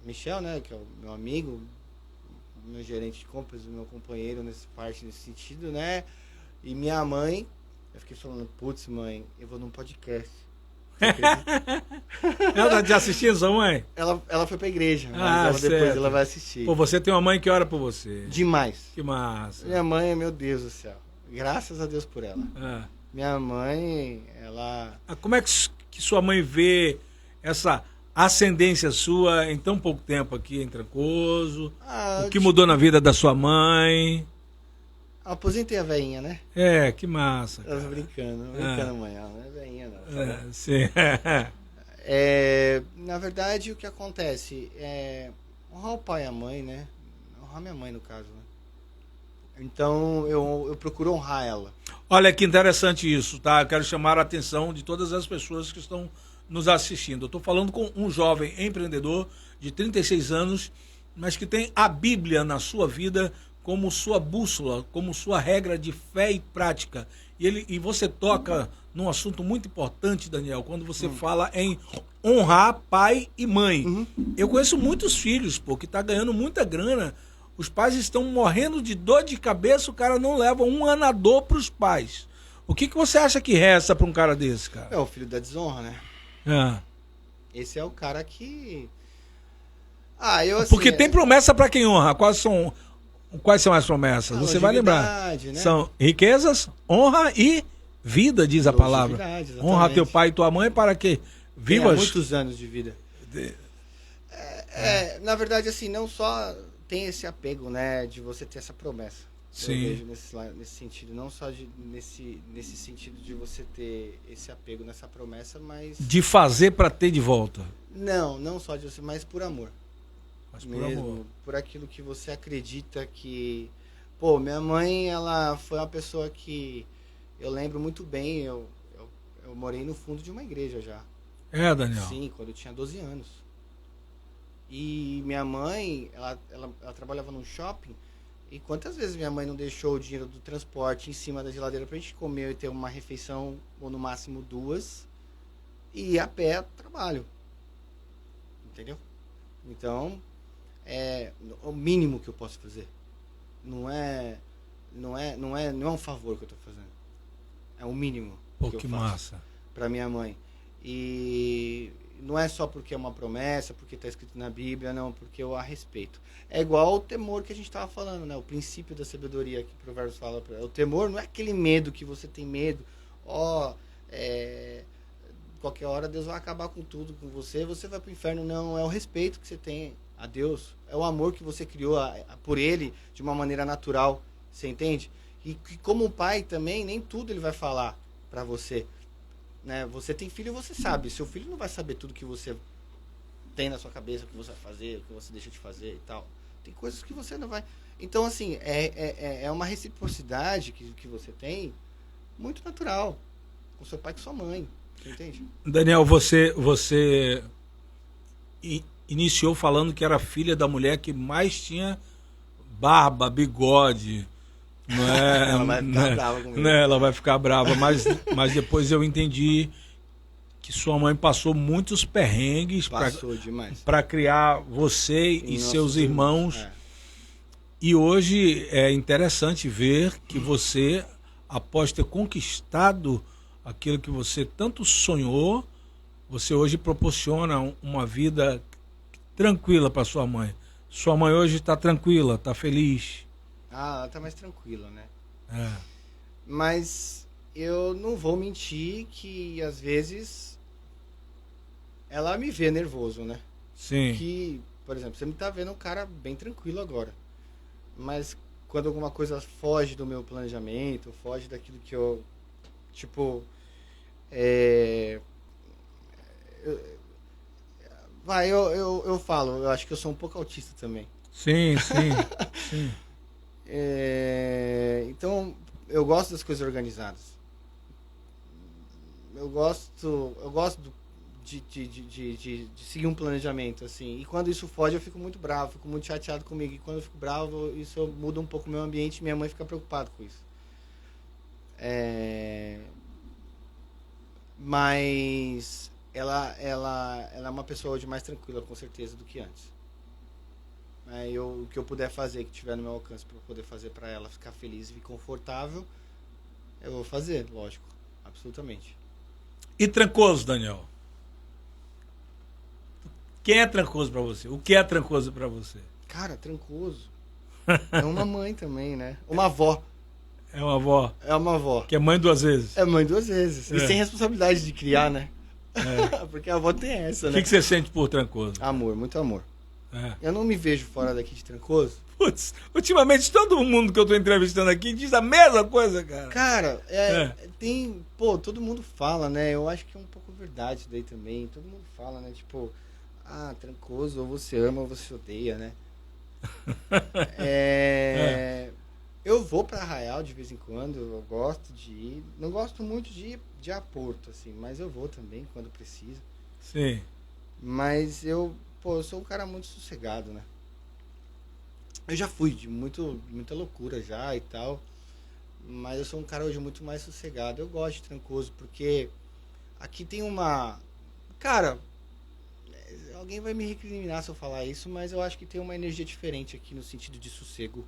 Michel, né? Que é o meu amigo, meu gerente de compras, o meu companheiro nesse sentido, né? E minha mãe... Eu fiquei falando, putz, mãe, eu vou num podcast. Ela tá te assistindo, sua mãe? Ela foi pra igreja, mas depois ela vai assistir. Pô, você tem uma mãe que ora por você. Demais. Que massa. Minha mãe, meu Deus do céu. Graças a Deus por ela. Ah. Minha mãe, ela... Como é que sua mãe vê essa ascendência sua em tão pouco tempo aqui em Trancoso? O que mudou na vida da sua mãe? Aposentei a veinha, né? Que massa. Eu tô brincando, mãe. Ela não é veinha, não. Sim. Na verdade, o que acontece é honrar o pai e a mãe, né? Honrar minha mãe, no caso, né? Então, eu procuro honrar ela. Olha que interessante isso, tá? Eu quero chamar a atenção de todas as pessoas que estão nos assistindo. Eu estou falando com um jovem empreendedor de 36 anos, mas que tem a Bíblia na sua vida como sua bússola, como sua regra de fé e prática. E você toca num assunto muito importante, Daniel, quando você fala em honrar pai e mãe. Uhum. Eu conheço muitos filhos, pô, que tá ganhando muita grana. Os pais estão morrendo de dor de cabeça, o cara não leva um anador pros pais. O que você acha que resta pra um cara desse, cara? É o filho da desonra, né? Esse é o cara que... assim, porque tem promessa pra quem honra. Quais são as promessas? Você vai lembrar. Né? São riquezas, honra e vida, diz a palavra. Honra teu pai e tua mãe para que vivas... muitos anos de vida. Na verdade, assim, não só tem esse apego, né, de você ter essa promessa. Sim. Eu vejo nesse sentido, não só nesse sentido de você ter esse apego nessa promessa, mas... De fazer para ter de volta. Não só disso, mas por amor. Mesmo, por aquilo que você acredita que... Pô, minha mãe, ela foi uma pessoa que eu lembro muito bem, eu morei no fundo de uma igreja já. Daniel? Sim, quando eu tinha 12 anos. E minha mãe, ela trabalhava num shopping, e quantas vezes minha mãe não deixou o dinheiro do transporte em cima da geladeira pra gente comer e ter uma refeição, ou no máximo 2, e ir a pé ao trabalho. Entendeu? Então... é o mínimo que eu posso fazer. Não é um favor que eu tô fazendo. É o mínimo que eu faço para minha mãe. E não é só porque é uma promessa, porque está escrito na Bíblia, não, porque eu a respeito. É igual o temor que a gente estava falando, né? O princípio da sabedoria que o Provérbios fala. O temor não é aquele medo que você tem medo. Qualquer hora Deus vai acabar com tudo com você vai pro inferno. Não, é o respeito que você tem a Deus. É o amor que você criou por Ele de uma maneira natural. Você entende? E como pai também, nem tudo ele vai falar para você. Né? Você tem filho, você sabe. Seu filho não vai saber tudo que você tem na sua cabeça, o que você vai fazer, o que você deixa de fazer e tal. Tem coisas que você não vai... Então, assim, é uma reciprocidade que você tem muito natural. Com seu pai e com sua mãe. Você entende? Daniel, você iniciou falando que era filha da mulher que mais tinha barba, bigode. Não é, ela vai ficar brava comigo. Né, ela vai ficar brava, mas depois eu entendi que sua mãe passou muitos perrengues para criar você e seus irmãos. E hoje é interessante ver que você, após ter conquistado aquilo que você tanto sonhou, você hoje proporciona uma vida tranquila para sua mãe. Sua mãe hoje está tranquila, está feliz. Ela tá mais tranquila, né? Mas eu não vou mentir que às vezes ela me vê nervoso, né? Sim. Que, por exemplo, você me tá vendo um cara bem tranquilo agora. Mas quando alguma coisa foge do meu planejamento, foge daquilo que eu... Tipo... eu falo, eu acho que eu sou um pouco autista também. Sim. Então, eu gosto das coisas organizadas. eu gosto de seguir um planejamento, assim. E quando isso foge, eu fico muito bravo, fico muito chateado comigo. E quando eu fico bravo, isso muda um pouco o meu ambiente e minha mãe fica preocupada com isso. Mas ela é uma pessoa hoje mais tranquila, com certeza, do que antes. O que eu puder fazer, que tiver no meu alcance para poder fazer para ela ficar feliz e confortável, eu vou fazer, lógico, absolutamente. E Trancoso, Daniel? Quem é Trancoso para você? O que é Trancoso para você? Cara, Trancoso é uma mãe também, né? Uma avó. É uma avó? É uma avó. Que é mãe 2 vezes? É mãe 2 vezes. E sem responsabilidade de criar, né? Porque a avó tem essa, né? O que você sente por Trancoso? Amor, muito amor. Eu não me vejo fora daqui de Trancoso. Putz, ultimamente todo mundo que eu tô entrevistando aqui diz a mesma coisa, cara. Cara, tem... Pô, todo mundo fala, né? Eu acho que é um pouco verdade isso daí também. Todo mundo fala, né? Tipo, Trancoso, ou você ama ou você odeia, né? Eu vou pra Arraial de vez em quando, eu gosto de ir. Não gosto muito de ir a Porto, assim, mas eu vou também quando precisa. Sim. Mas eu sou um cara muito sossegado, né? Eu já fui de muita loucura já e tal, mas eu sou um cara hoje muito mais sossegado. Eu gosto de Trancoso, porque aqui tem uma... Cara, alguém vai me recriminar se eu falar isso, mas eu acho que tem uma energia diferente aqui no sentido de sossego.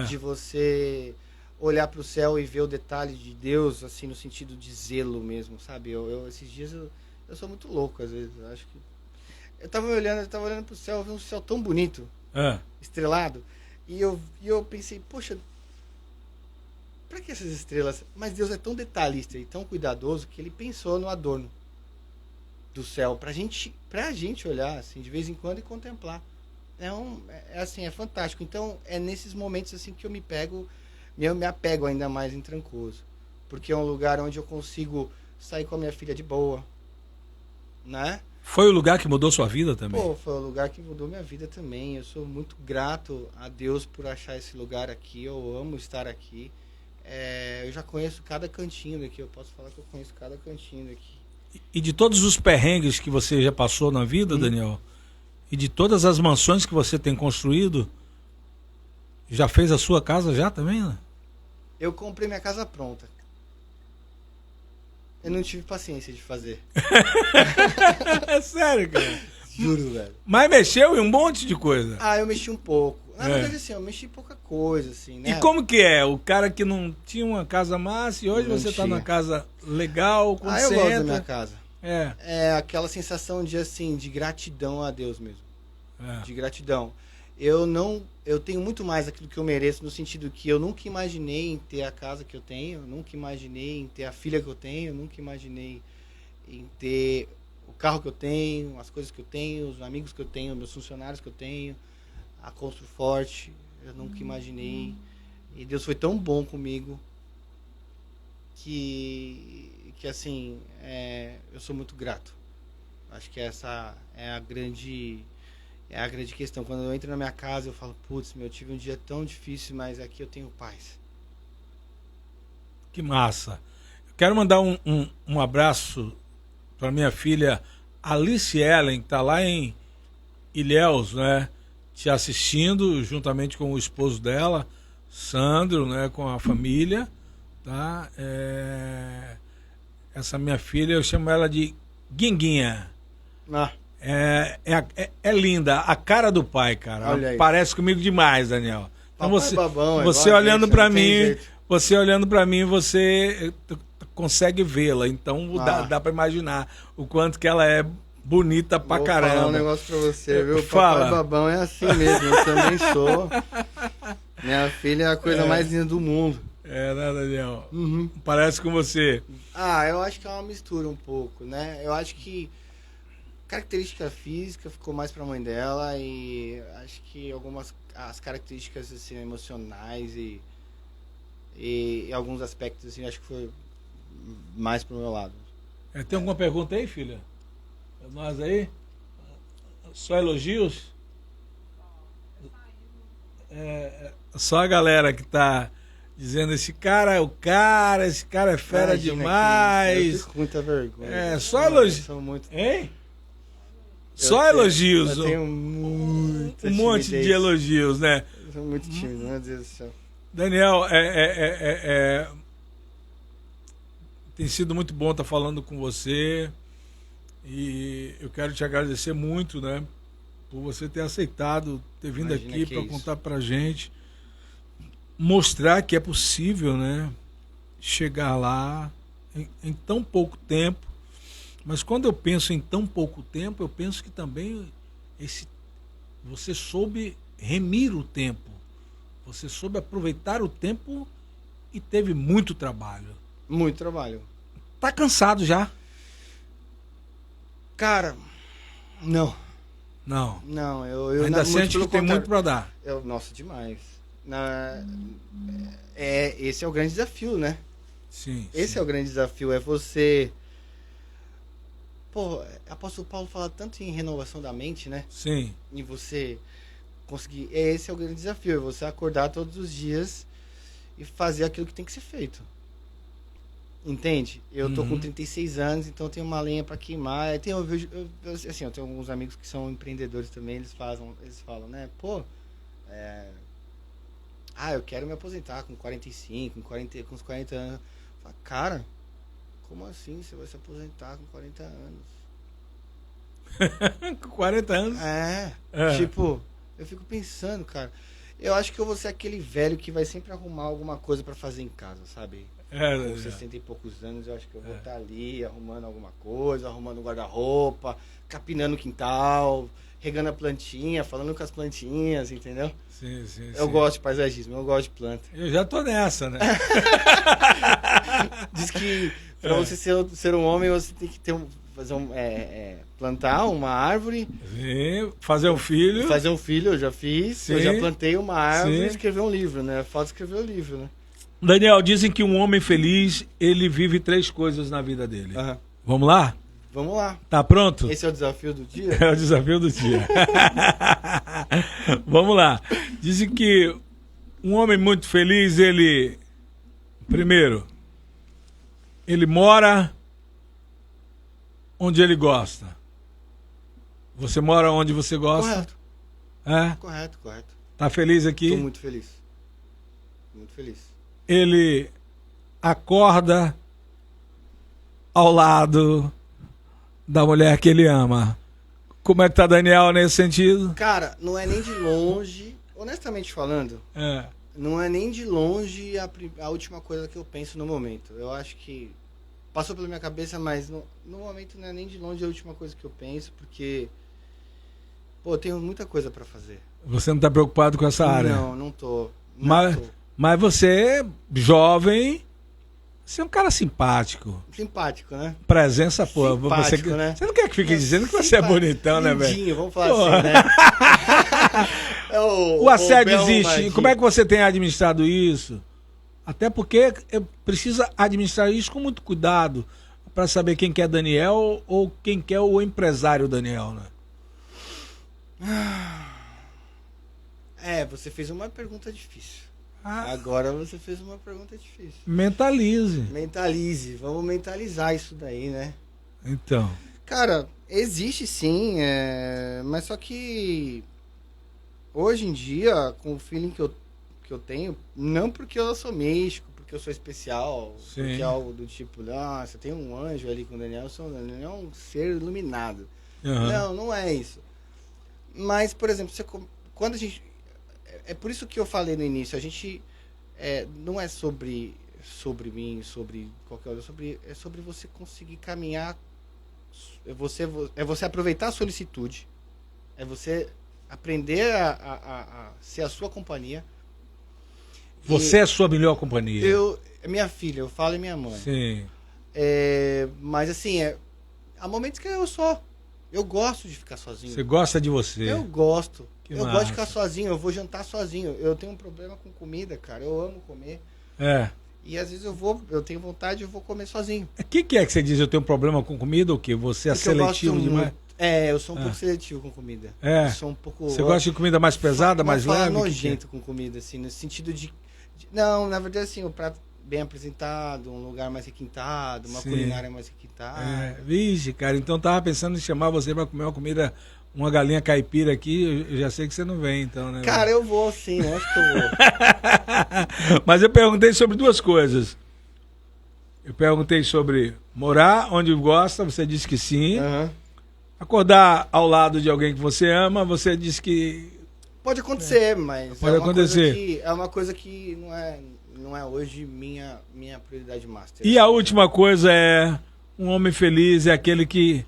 De você olhar para o céu e ver o detalhe de Deus, assim, no sentido de zelo mesmo, sabe? Esses dias eu sou muito louco, às vezes. Eu acho que... Eu tava olhando pro céu, eu vi um céu tão bonito, estrelado, e eu pensei, poxa, pra que essas estrelas? Mas Deus é tão detalhista e tão cuidadoso que ele pensou no adorno do céu pra gente olhar, assim, de vez em quando e contemplar. É fantástico. Então, é nesses momentos assim que eu me apego ainda mais em Trancoso, porque é um lugar onde eu consigo sair com a minha filha de boa, né? Foi o lugar que mudou sua vida também? Foi o lugar que mudou minha vida também. Eu sou muito grato a Deus por achar esse lugar aqui. Eu amo estar aqui. Eu já conheço cada cantinho daqui. Eu posso falar que eu conheço cada cantinho daqui. E de todos os perrengues que você já passou na vida, Daniel, e de todas as mansões que você tem construído, já fez a sua casa já também, né? Eu comprei minha casa pronta. Eu não tive paciência de fazer. É sério, cara? Juro, velho. Mas mexeu em um monte de coisa. Eu mexi um pouco. Na verdade, assim, eu mexi pouca coisa, assim, né? E como que é? O cara que não tinha uma casa massa e hoje você tá numa casa legal, quando eu você gosto entra... da minha casa. É aquela sensação de, assim, de gratidão a Deus mesmo. De gratidão. Eu tenho muito mais aquilo que eu mereço, no sentido que eu nunca imaginei em ter a casa que eu tenho, eu nunca imaginei em ter a filha que eu tenho, eu nunca imaginei em ter o carro que eu tenho, as coisas que eu tenho, os amigos que eu tenho, meus funcionários que eu tenho, a Construforte, eu nunca imaginei. E Deus foi tão bom comigo que assim, eu sou muito grato. Acho que essa é a grande questão. Quando eu entro na minha casa, eu falo, putz, eu tive um dia tão difícil, mas aqui eu tenho paz. Que massa. Eu quero mandar um abraço para minha filha Alice Ellen, que está lá em Ilhéus, né? Te assistindo, juntamente com o esposo dela, Sandro, né? Com a família, tá? Essa minha filha, eu chamo ela de Guinguinha. É linda, a cara do pai, cara. Parece comigo demais, Daniel. Então você olhando para mim, você consegue vê-la. Então dá para imaginar o quanto que ela é bonita pra caramba. Vou falar um negócio pra você, viu? Fala. Papai babão é assim mesmo, eu também sou. Minha filha é a coisa mais linda do mundo. Né, Daniel? Parece com você. Eu acho que é uma mistura um pouco, né? Eu acho que característica física ficou mais pra mãe dela e acho que as características assim, emocionais e alguns aspectos assim, acho que foi mais pro meu lado. Tem alguma pergunta aí, filha? Nós aí? Só elogios? Só a galera que tá dizendo esse cara é fera demais. Eu fico com muita vergonha. Só elogios. Muito... Hein? Só elogios. Eu tenho muita um monte de elogios, né? Eu sou muito tímido, meu Deus do céu. Daniel, tem sido muito bom estar falando com você e eu quero te agradecer muito, né? Por você ter aceitado, ter vindo aqui para contar pra gente, mostrar que é possível, né? Chegar lá em tão pouco tempo. Mas quando eu penso em tão pouco tempo, eu penso que também você soube remir o tempo. Você soube aproveitar o tempo e teve muito trabalho. Muito trabalho. Tá cansado já? Cara, não. Não, eu ainda sente que tem muito para dar. Nossa, demais. Esse é o grande desafio, né? Sim. Esse é o grande desafio, é você... Pô, apóstolo Paulo fala tanto em renovação da mente, né? Sim. Em você conseguir... Esse é o grande desafio, é você acordar todos os dias e fazer aquilo que tem que ser feito. Entende? Eu tô com 36 anos, então eu tenho uma lenha para queimar. Eu tenho alguns amigos que são empreendedores também, eles falam, né? Pô, eu quero me aposentar com 45, com uns 40 anos. Eu falo, cara, como assim você vai se aposentar com 40 anos? Com 40 anos? Tipo, eu fico pensando, cara, eu acho que eu vou ser aquele velho que vai sempre arrumar alguma coisa para fazer em casa, sabe? Com 60 e poucos anos, eu acho que eu vou estar ali arrumando alguma coisa, arrumando um guarda-roupa, capinando o quintal, regando a plantinha, falando com as plantinhas, entendeu? Sim. Eu gosto de paisagismo, eu gosto de planta. Eu já tô nessa, né? Diz que pra você ser um homem, você tem que ter plantar uma árvore. Sim, fazer um filho. Fazer um filho, eu já fiz. Sim. Eu já plantei uma árvore Sim. e escrever um livro, né? Falta escrever o livro, né? Daniel, dizem que um homem feliz, ele vive 3 coisas na vida dele. Vamos lá? Vamos lá. Tá pronto? Esse é o desafio do dia? É o desafio do dia. Vamos lá. Dizem que um homem muito feliz, ele... Primeiro, ele mora onde ele gosta. Você mora onde você gosta? Correto. Correto. Tá feliz aqui? Tô muito feliz. Muito feliz. Ele acorda ao lado da mulher que ele ama. Como é que tá Daniel nesse sentido? Cara, não é nem de longe, honestamente falando, não é nem de longe a última coisa que eu penso no momento. Eu acho que passou pela minha cabeça, mas no momento não é nem de longe a última coisa que eu penso, porque eu tenho muita coisa pra fazer. Você não tá preocupado com essa área? Não tô. Mas você, jovem, você é um cara simpático. Simpático, né? Presença, pô. Simpático, né? Você não quer que fique dizendo que você é bonitão, né, velho? Lindinho, vamos falar assim, né? O assédio existe. Como é que você tem administrado isso? Até porque precisa administrar isso com muito cuidado para saber quem quer Daniel ou quem quer o empresário Daniel, né? Você fez uma pergunta difícil. Agora você fez uma pergunta difícil. Mentalize. Vamos mentalizar isso daí, né? Então. Cara, existe sim, mas só que hoje em dia, com o feeling que eu tenho, não porque eu sou místico, porque eu sou especial, sim. porque é algo do tipo, você tem um anjo ali com o Daniel, o Daniel é um ser iluminado. Não é isso. Mas, por exemplo, quando a gente... É por isso que eu falei no início, a gente não é sobre mim, sobre qualquer outra, é sobre você conseguir caminhar, é você aproveitar a solicitude, é você aprender a ser a sua companhia. Você é a sua melhor companhia. Minha filha, eu falo e minha mãe. Sim. Mas assim, há momentos que eu gosto de ficar sozinho. Você gosta de você. Eu gosto. Eu gosto de ficar sozinho, eu vou jantar sozinho. Eu tenho um problema com comida, cara. Eu amo comer. E às vezes eu tenho vontade, eu vou comer sozinho. O que é que você diz? Eu tenho problema com comida ou o quê? Você é seletivo demais? Eu sou um pouco seletivo com comida. Eu sou um pouco... Você gosta de comida mais pesada, mais leve? Eu nojento com comida, assim, no sentido de Não, na verdade, assim, o prato bem apresentado, um lugar mais requintado, uma culinária mais requintada. Vixe, cara, então tava pensando em chamar você pra comer uma comida, uma galinha caipira aqui, eu já sei que você não vem, então, né? Cara, eu vou sim, acho que eu vou. Mas eu perguntei sobre duas coisas. Eu perguntei sobre morar onde gosta, você disse que sim. Aham. Acordar ao lado de alguém que você ama, você disse que... Pode acontecer, mas Pode acontecer. É uma coisa que não é hoje minha prioridade master. E a última coisa é, um homem feliz é aquele que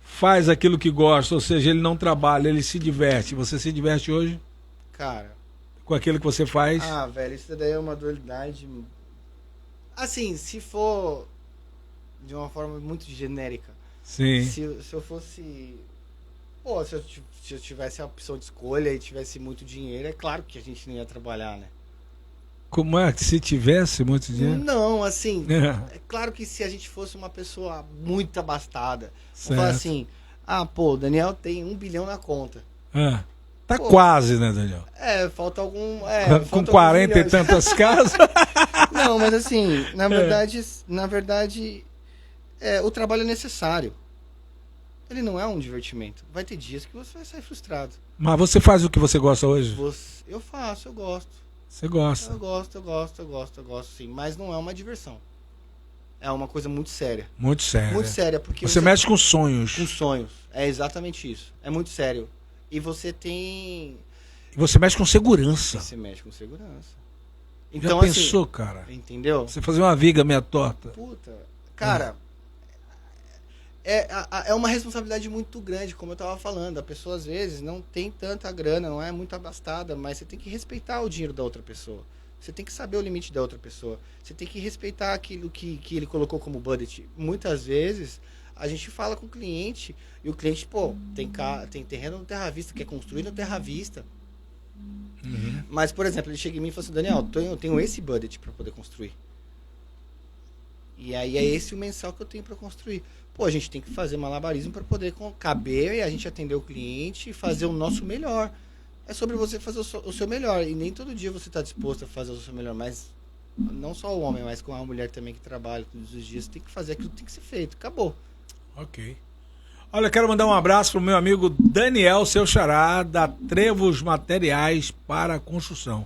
faz aquilo que gosta, ou seja, ele não trabalha, ele se diverte. Você se diverte hoje Cara, com aquilo que você faz? velho, isso daí é uma dualidade. Assim, se for de uma forma muito genérica, Sim. se eu fosse... Pô, se eu tivesse a opção de escolha e tivesse muito dinheiro, é claro que a gente não ia trabalhar, né? Como é que se tivesse muito dinheiro? Não, assim, É. é claro que se a gente fosse uma pessoa muito abastada, Certo. vamos falar assim, pô, o Daniel tem 1 bilhão na conta. Ah, tá Pô. quase, né, Daniel? Falta algum... Com falta alguns 40 e milhões. tantas casas. Não, mas assim, na verdade, o trabalho é necessário. Ele não é um divertimento. Vai ter dias que você vai sair frustrado. Mas você faz o que você gosta hoje? Eu faço, eu gosto. Você gosta. Eu gosto, sim. Mas não é uma diversão. É uma coisa muito séria. Muito sério. Muito séria, porque Você mexe com sonhos. com sonhos. É exatamente isso. É muito sério. E você tem... Você mexe com segurança. Você mexe com segurança. Já Então, pensou, cara? assim, entendeu? Você fazer uma viga meia torta. Puta, cara, é uma responsabilidade muito grande, como eu tava falando. A pessoa, às vezes, não tem tanta grana, não é muito abastada, mas você tem que respeitar o dinheiro da outra pessoa. Você tem que saber o limite da outra pessoa. Você tem que respeitar aquilo que ele colocou como budget. Muitas vezes, a gente fala com o cliente, e o cliente, pô, tem terreno no Terra Vista, quer construir no Terra Vista. Uhum. Mas, por exemplo, ele chega em mim e fala assim, Daniel, eu tenho esse budget para poder construir. E aí é esse o mensal que eu tenho para construir. Pô, a gente tem que fazer malabarismo para poder caber e a gente atender o cliente e fazer o nosso melhor. É sobre você fazer o seu melhor. E nem todo dia você está disposto a fazer o seu melhor, mas não só o homem, mas com a mulher também que trabalha todos os dias, tem que fazer aquilo que tem que ser feito. Acabou. Ok. Olha, quero mandar um abraço pro meu amigo Daniel, seu xará, da Trevos Materiais para Construção.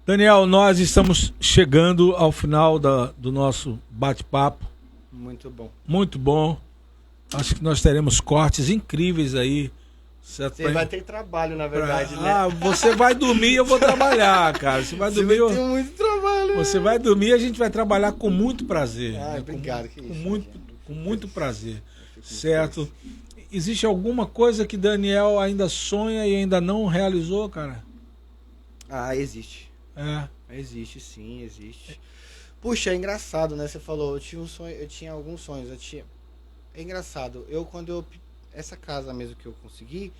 Daniel, nós estamos chegando ao final do nosso bate-papo. Muito bom. Muito bom. Acho que nós teremos cortes incríveis aí. Certo? Você vai ter trabalho, na verdade, né? Você vai dormir, eu vou trabalhar, cara. Você vai dormir, Você vai ter muito trabalho. você vai dormir, a gente vai trabalhar com muito prazer. Né? Obrigado. Com muito prazer. Certo? Existe alguma coisa que Daniel ainda sonha e ainda não realizou, cara? Existe. Existe, sim, existe. Puxa, é engraçado, né? Você falou, eu tinha um sonho, eu tinha alguns sonhos, É engraçado, essa casa mesmo que eu consegui,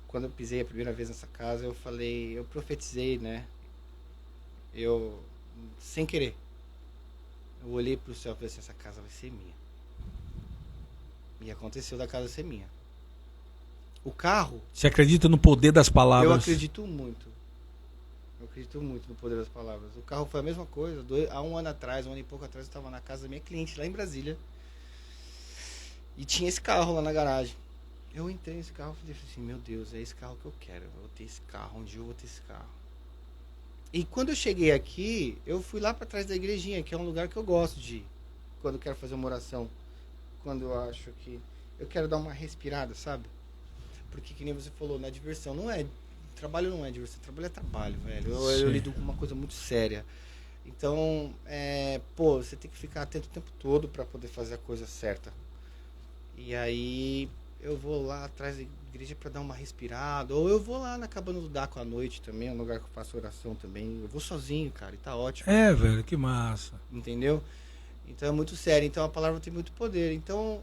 quando eu pisei a primeira vez nessa casa, eu profetizei, né? Sem querer, eu olhei pro céu e falei assim, essa casa vai ser minha. E aconteceu da casa ser minha. O carro... Você acredita no poder das palavras? Eu acredito muito. No poder das palavras. O carro foi a mesma coisa. Há um ano e pouco atrás, eu estava na casa da minha cliente, lá em Brasília. E tinha esse carro lá na garagem. Eu entrei nesse carro e falei assim, meu Deus, é esse carro que eu quero. Eu vou ter esse carro, um dia eu vou ter esse carro. E quando eu cheguei aqui, eu fui lá para trás da igrejinha, que é um lugar que eu gosto de ir. Quando eu quero fazer uma oração. Quando eu acho que eu quero dar uma respirada, sabe? Porque que nem você falou, na diversão, trabalho não é diversão, trabalho é trabalho, velho. Eu lido com uma coisa muito séria. Então, você tem que ficar atento o tempo todo para poder fazer a coisa certa. E aí, eu vou lá atrás da igreja para dar uma respirada, ou eu vou lá na cabana do Daco à noite também, é um lugar que eu faço oração também. Eu vou sozinho, cara, e tá ótimo. Velho, que massa. Entendeu? Então é muito sério. Então a palavra tem muito poder. Então,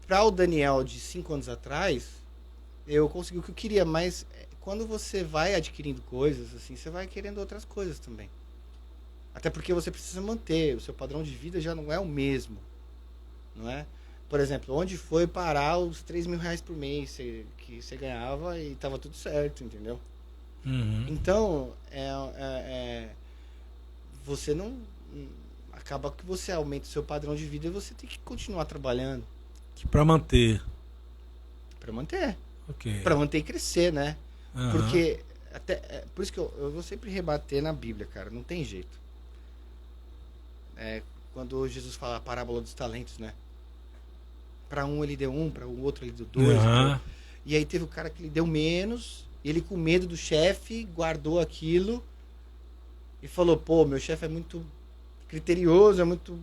para o Daniel de 5 anos atrás, eu consegui o que eu queria, mas quando você vai adquirindo coisas, assim, você vai querendo outras coisas também. Até porque você precisa manter, o seu padrão de vida já não é o mesmo, não é? Por exemplo, onde foi parar os R$3.000 por mês que você ganhava e tava tudo certo, entendeu? Então, você não... Acaba que você aumenta o seu padrão de vida e você tem que continuar trabalhando. Para manter. Para manter. Ok. Para manter e crescer, né? Porque, por isso que eu vou sempre rebater na Bíblia, cara. Não tem jeito. Quando Jesus fala a parábola dos talentos, né? Para um ele deu 1, para o outro ele deu 2. E aí teve o cara que ele deu menos, ele com medo do chefe guardou aquilo e falou, pô, meu chefe é muito criterioso, é muito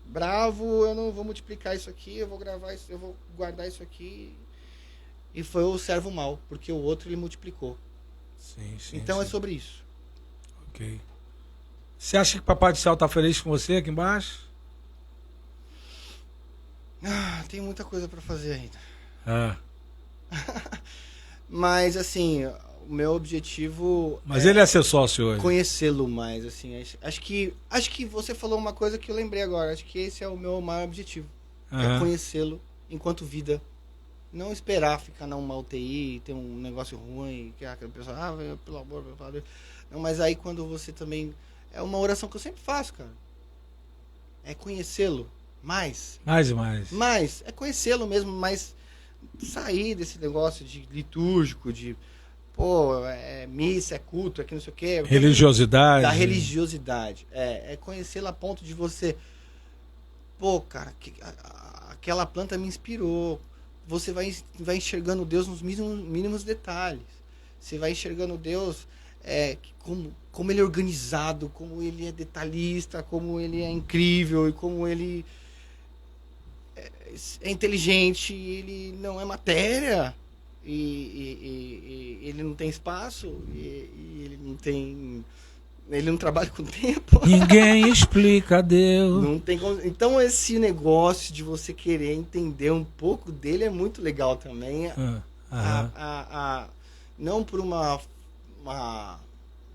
bravo, eu não vou multiplicar isso aqui, eu vou gravar isso, eu vou guardar isso aqui. E foi o servo mau, porque o outro ele multiplicou. Sim, então é sobre isso. Ok. Você acha que o Papai do Céu tá feliz com você aqui embaixo? Tem muita coisa para fazer ainda. Mas assim, o meu objetivo Mas ele é seu sócio hoje. Conhecê-lo mais, assim. Acho que você falou uma coisa que eu lembrei agora. Acho que esse é o meu maior objetivo. É conhecê-lo enquanto vida. Não esperar ficar numa UTI, ter um negócio ruim, que aquela pessoa, pelo amor de Deus. Não, mas aí quando você também... É uma oração que eu sempre faço, cara. É conhecê-lo mais. Mais e mais. Mais. É conhecê-lo mesmo, mas sair desse negócio de litúrgico, de... missa, é culto, é que não sei o quê. Religiosidade. Da religiosidade. É conhecê-la a ponto de você... cara, aquela planta me inspirou. Você vai enxergando Deus nos mínimos detalhes. Você vai enxergando Deus como ele é organizado, como ele é detalhista, como ele é incrível e como ele é inteligente. Ele não é matéria. E ele não tem espaço, e ele não trabalha com tempo. Ninguém explica Deus. Não tem como... Então esse negócio de você querer entender um pouco dele é muito legal também. Não por uma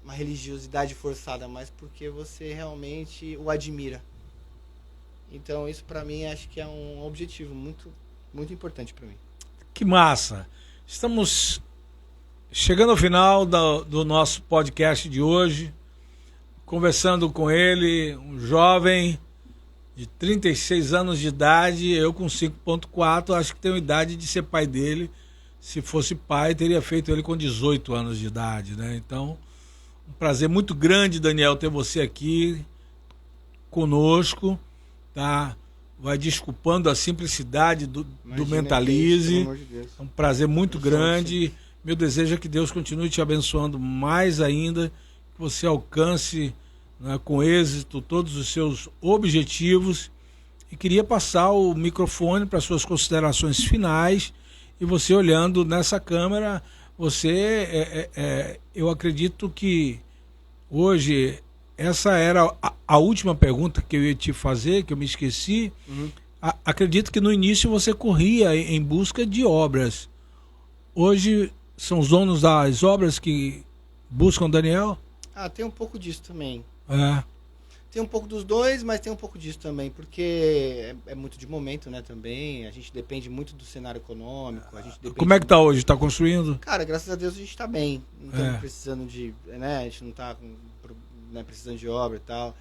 religiosidade forçada, mas porque você realmente o admira. Então isso para mim acho que é um objetivo muito, muito importante para mim. Que massa! Estamos chegando ao final do nosso podcast de hoje, conversando com ele, um jovem de 36 anos de idade, eu com 5.4, acho que tenho idade de ser pai dele. Se fosse pai, teria feito ele com 18 anos de idade, né? Então, um prazer muito grande, Daniel, ter você aqui conosco, tá? Vai desculpando a simplicidade do Mentalize. É um prazer muito grande. Meu desejo é que Deus continue te abençoando mais ainda, que você alcance, né, com êxito todos os seus objetivos. E queria passar o microfone para suas considerações finais. E você olhando nessa câmera, eu acredito que hoje... Essa era a última pergunta que eu ia te fazer, que eu me esqueci. Acredito que no início você corria em busca de obras. Hoje são os donos das obras que buscam Daniel? Tem um pouco disso também. É. Tem um pouco dos dois, mas tem um pouco disso também, porque é muito de momento, né, também. A gente depende muito do cenário econômico. A gente depende... Como é que tá hoje? Tá construindo? Cara, graças a Deus a gente tá bem. Não estamos precisando de... né, a gente não tá precisando de obra e tal.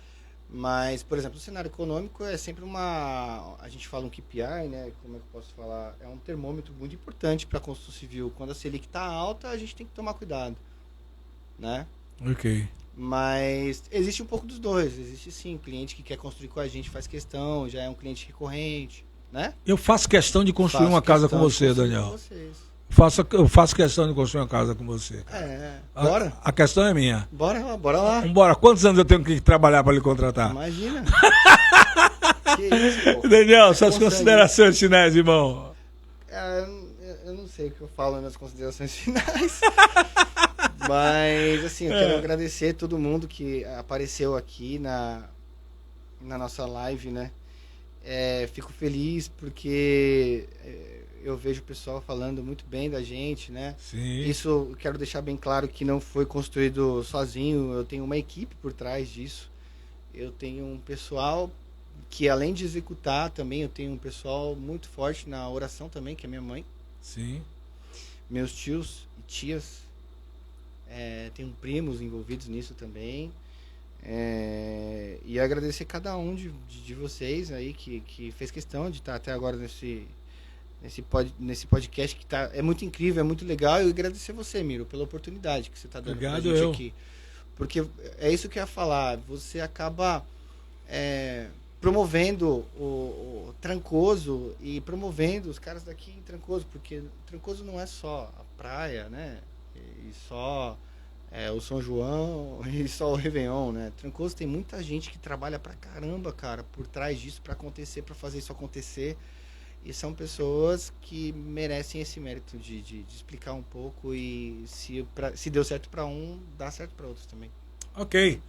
Mas, por exemplo, o cenário econômico é sempre a gente fala um KPI, né? Como é que eu posso falar? É um termômetro muito importante para a construção civil. Quando a Selic está alta, a gente tem que tomar cuidado, né? Ok. Mas existe um pouco dos dois. Existe sim, cliente que quer construir com a gente, faz questão, já é um cliente recorrente, né? Eu faço questão de construir uma casa com você, Daniel. Eu faço questão de construir uma casa com você. Bora. A questão é minha. Bora lá. Vambora. Quantos anos eu tenho que trabalhar para lhe contratar? Imagina. Que isso, pô. Daniel, suas considerações finais, irmão. Eu não sei o que eu falo nas considerações finais. Mas, assim, eu quero agradecer todo mundo que apareceu aqui na nossa live, né? Fico feliz porque... eu vejo o pessoal falando muito bem da gente, né? Sim. Isso eu quero deixar bem claro que não foi construído sozinho. Eu tenho uma equipe por trás disso. Eu tenho um pessoal que, além de executar, também eu tenho um pessoal muito forte na oração também, que é minha mãe. Sim. Meus tios e tias. tenho primos envolvidos nisso também. E agradecer cada um de vocês aí que fez questão de estar até agora nesse podcast que é muito incrível, é muito legal. E agradecer você, Miro, pela oportunidade que você está dando pra gente aqui. Porque é isso que eu ia falar. Você acaba promovendo o Trancoso e promovendo os caras daqui em Trancoso, porque Trancoso não é só a praia, né? E só o São João e só o Réveillon, né? Trancoso tem muita gente que trabalha pra caramba, cara, por trás disso, pra fazer isso acontecer. E são pessoas que merecem esse mérito de explicar um pouco, e se deu certo pra um, dá certo pra outros também. Ok.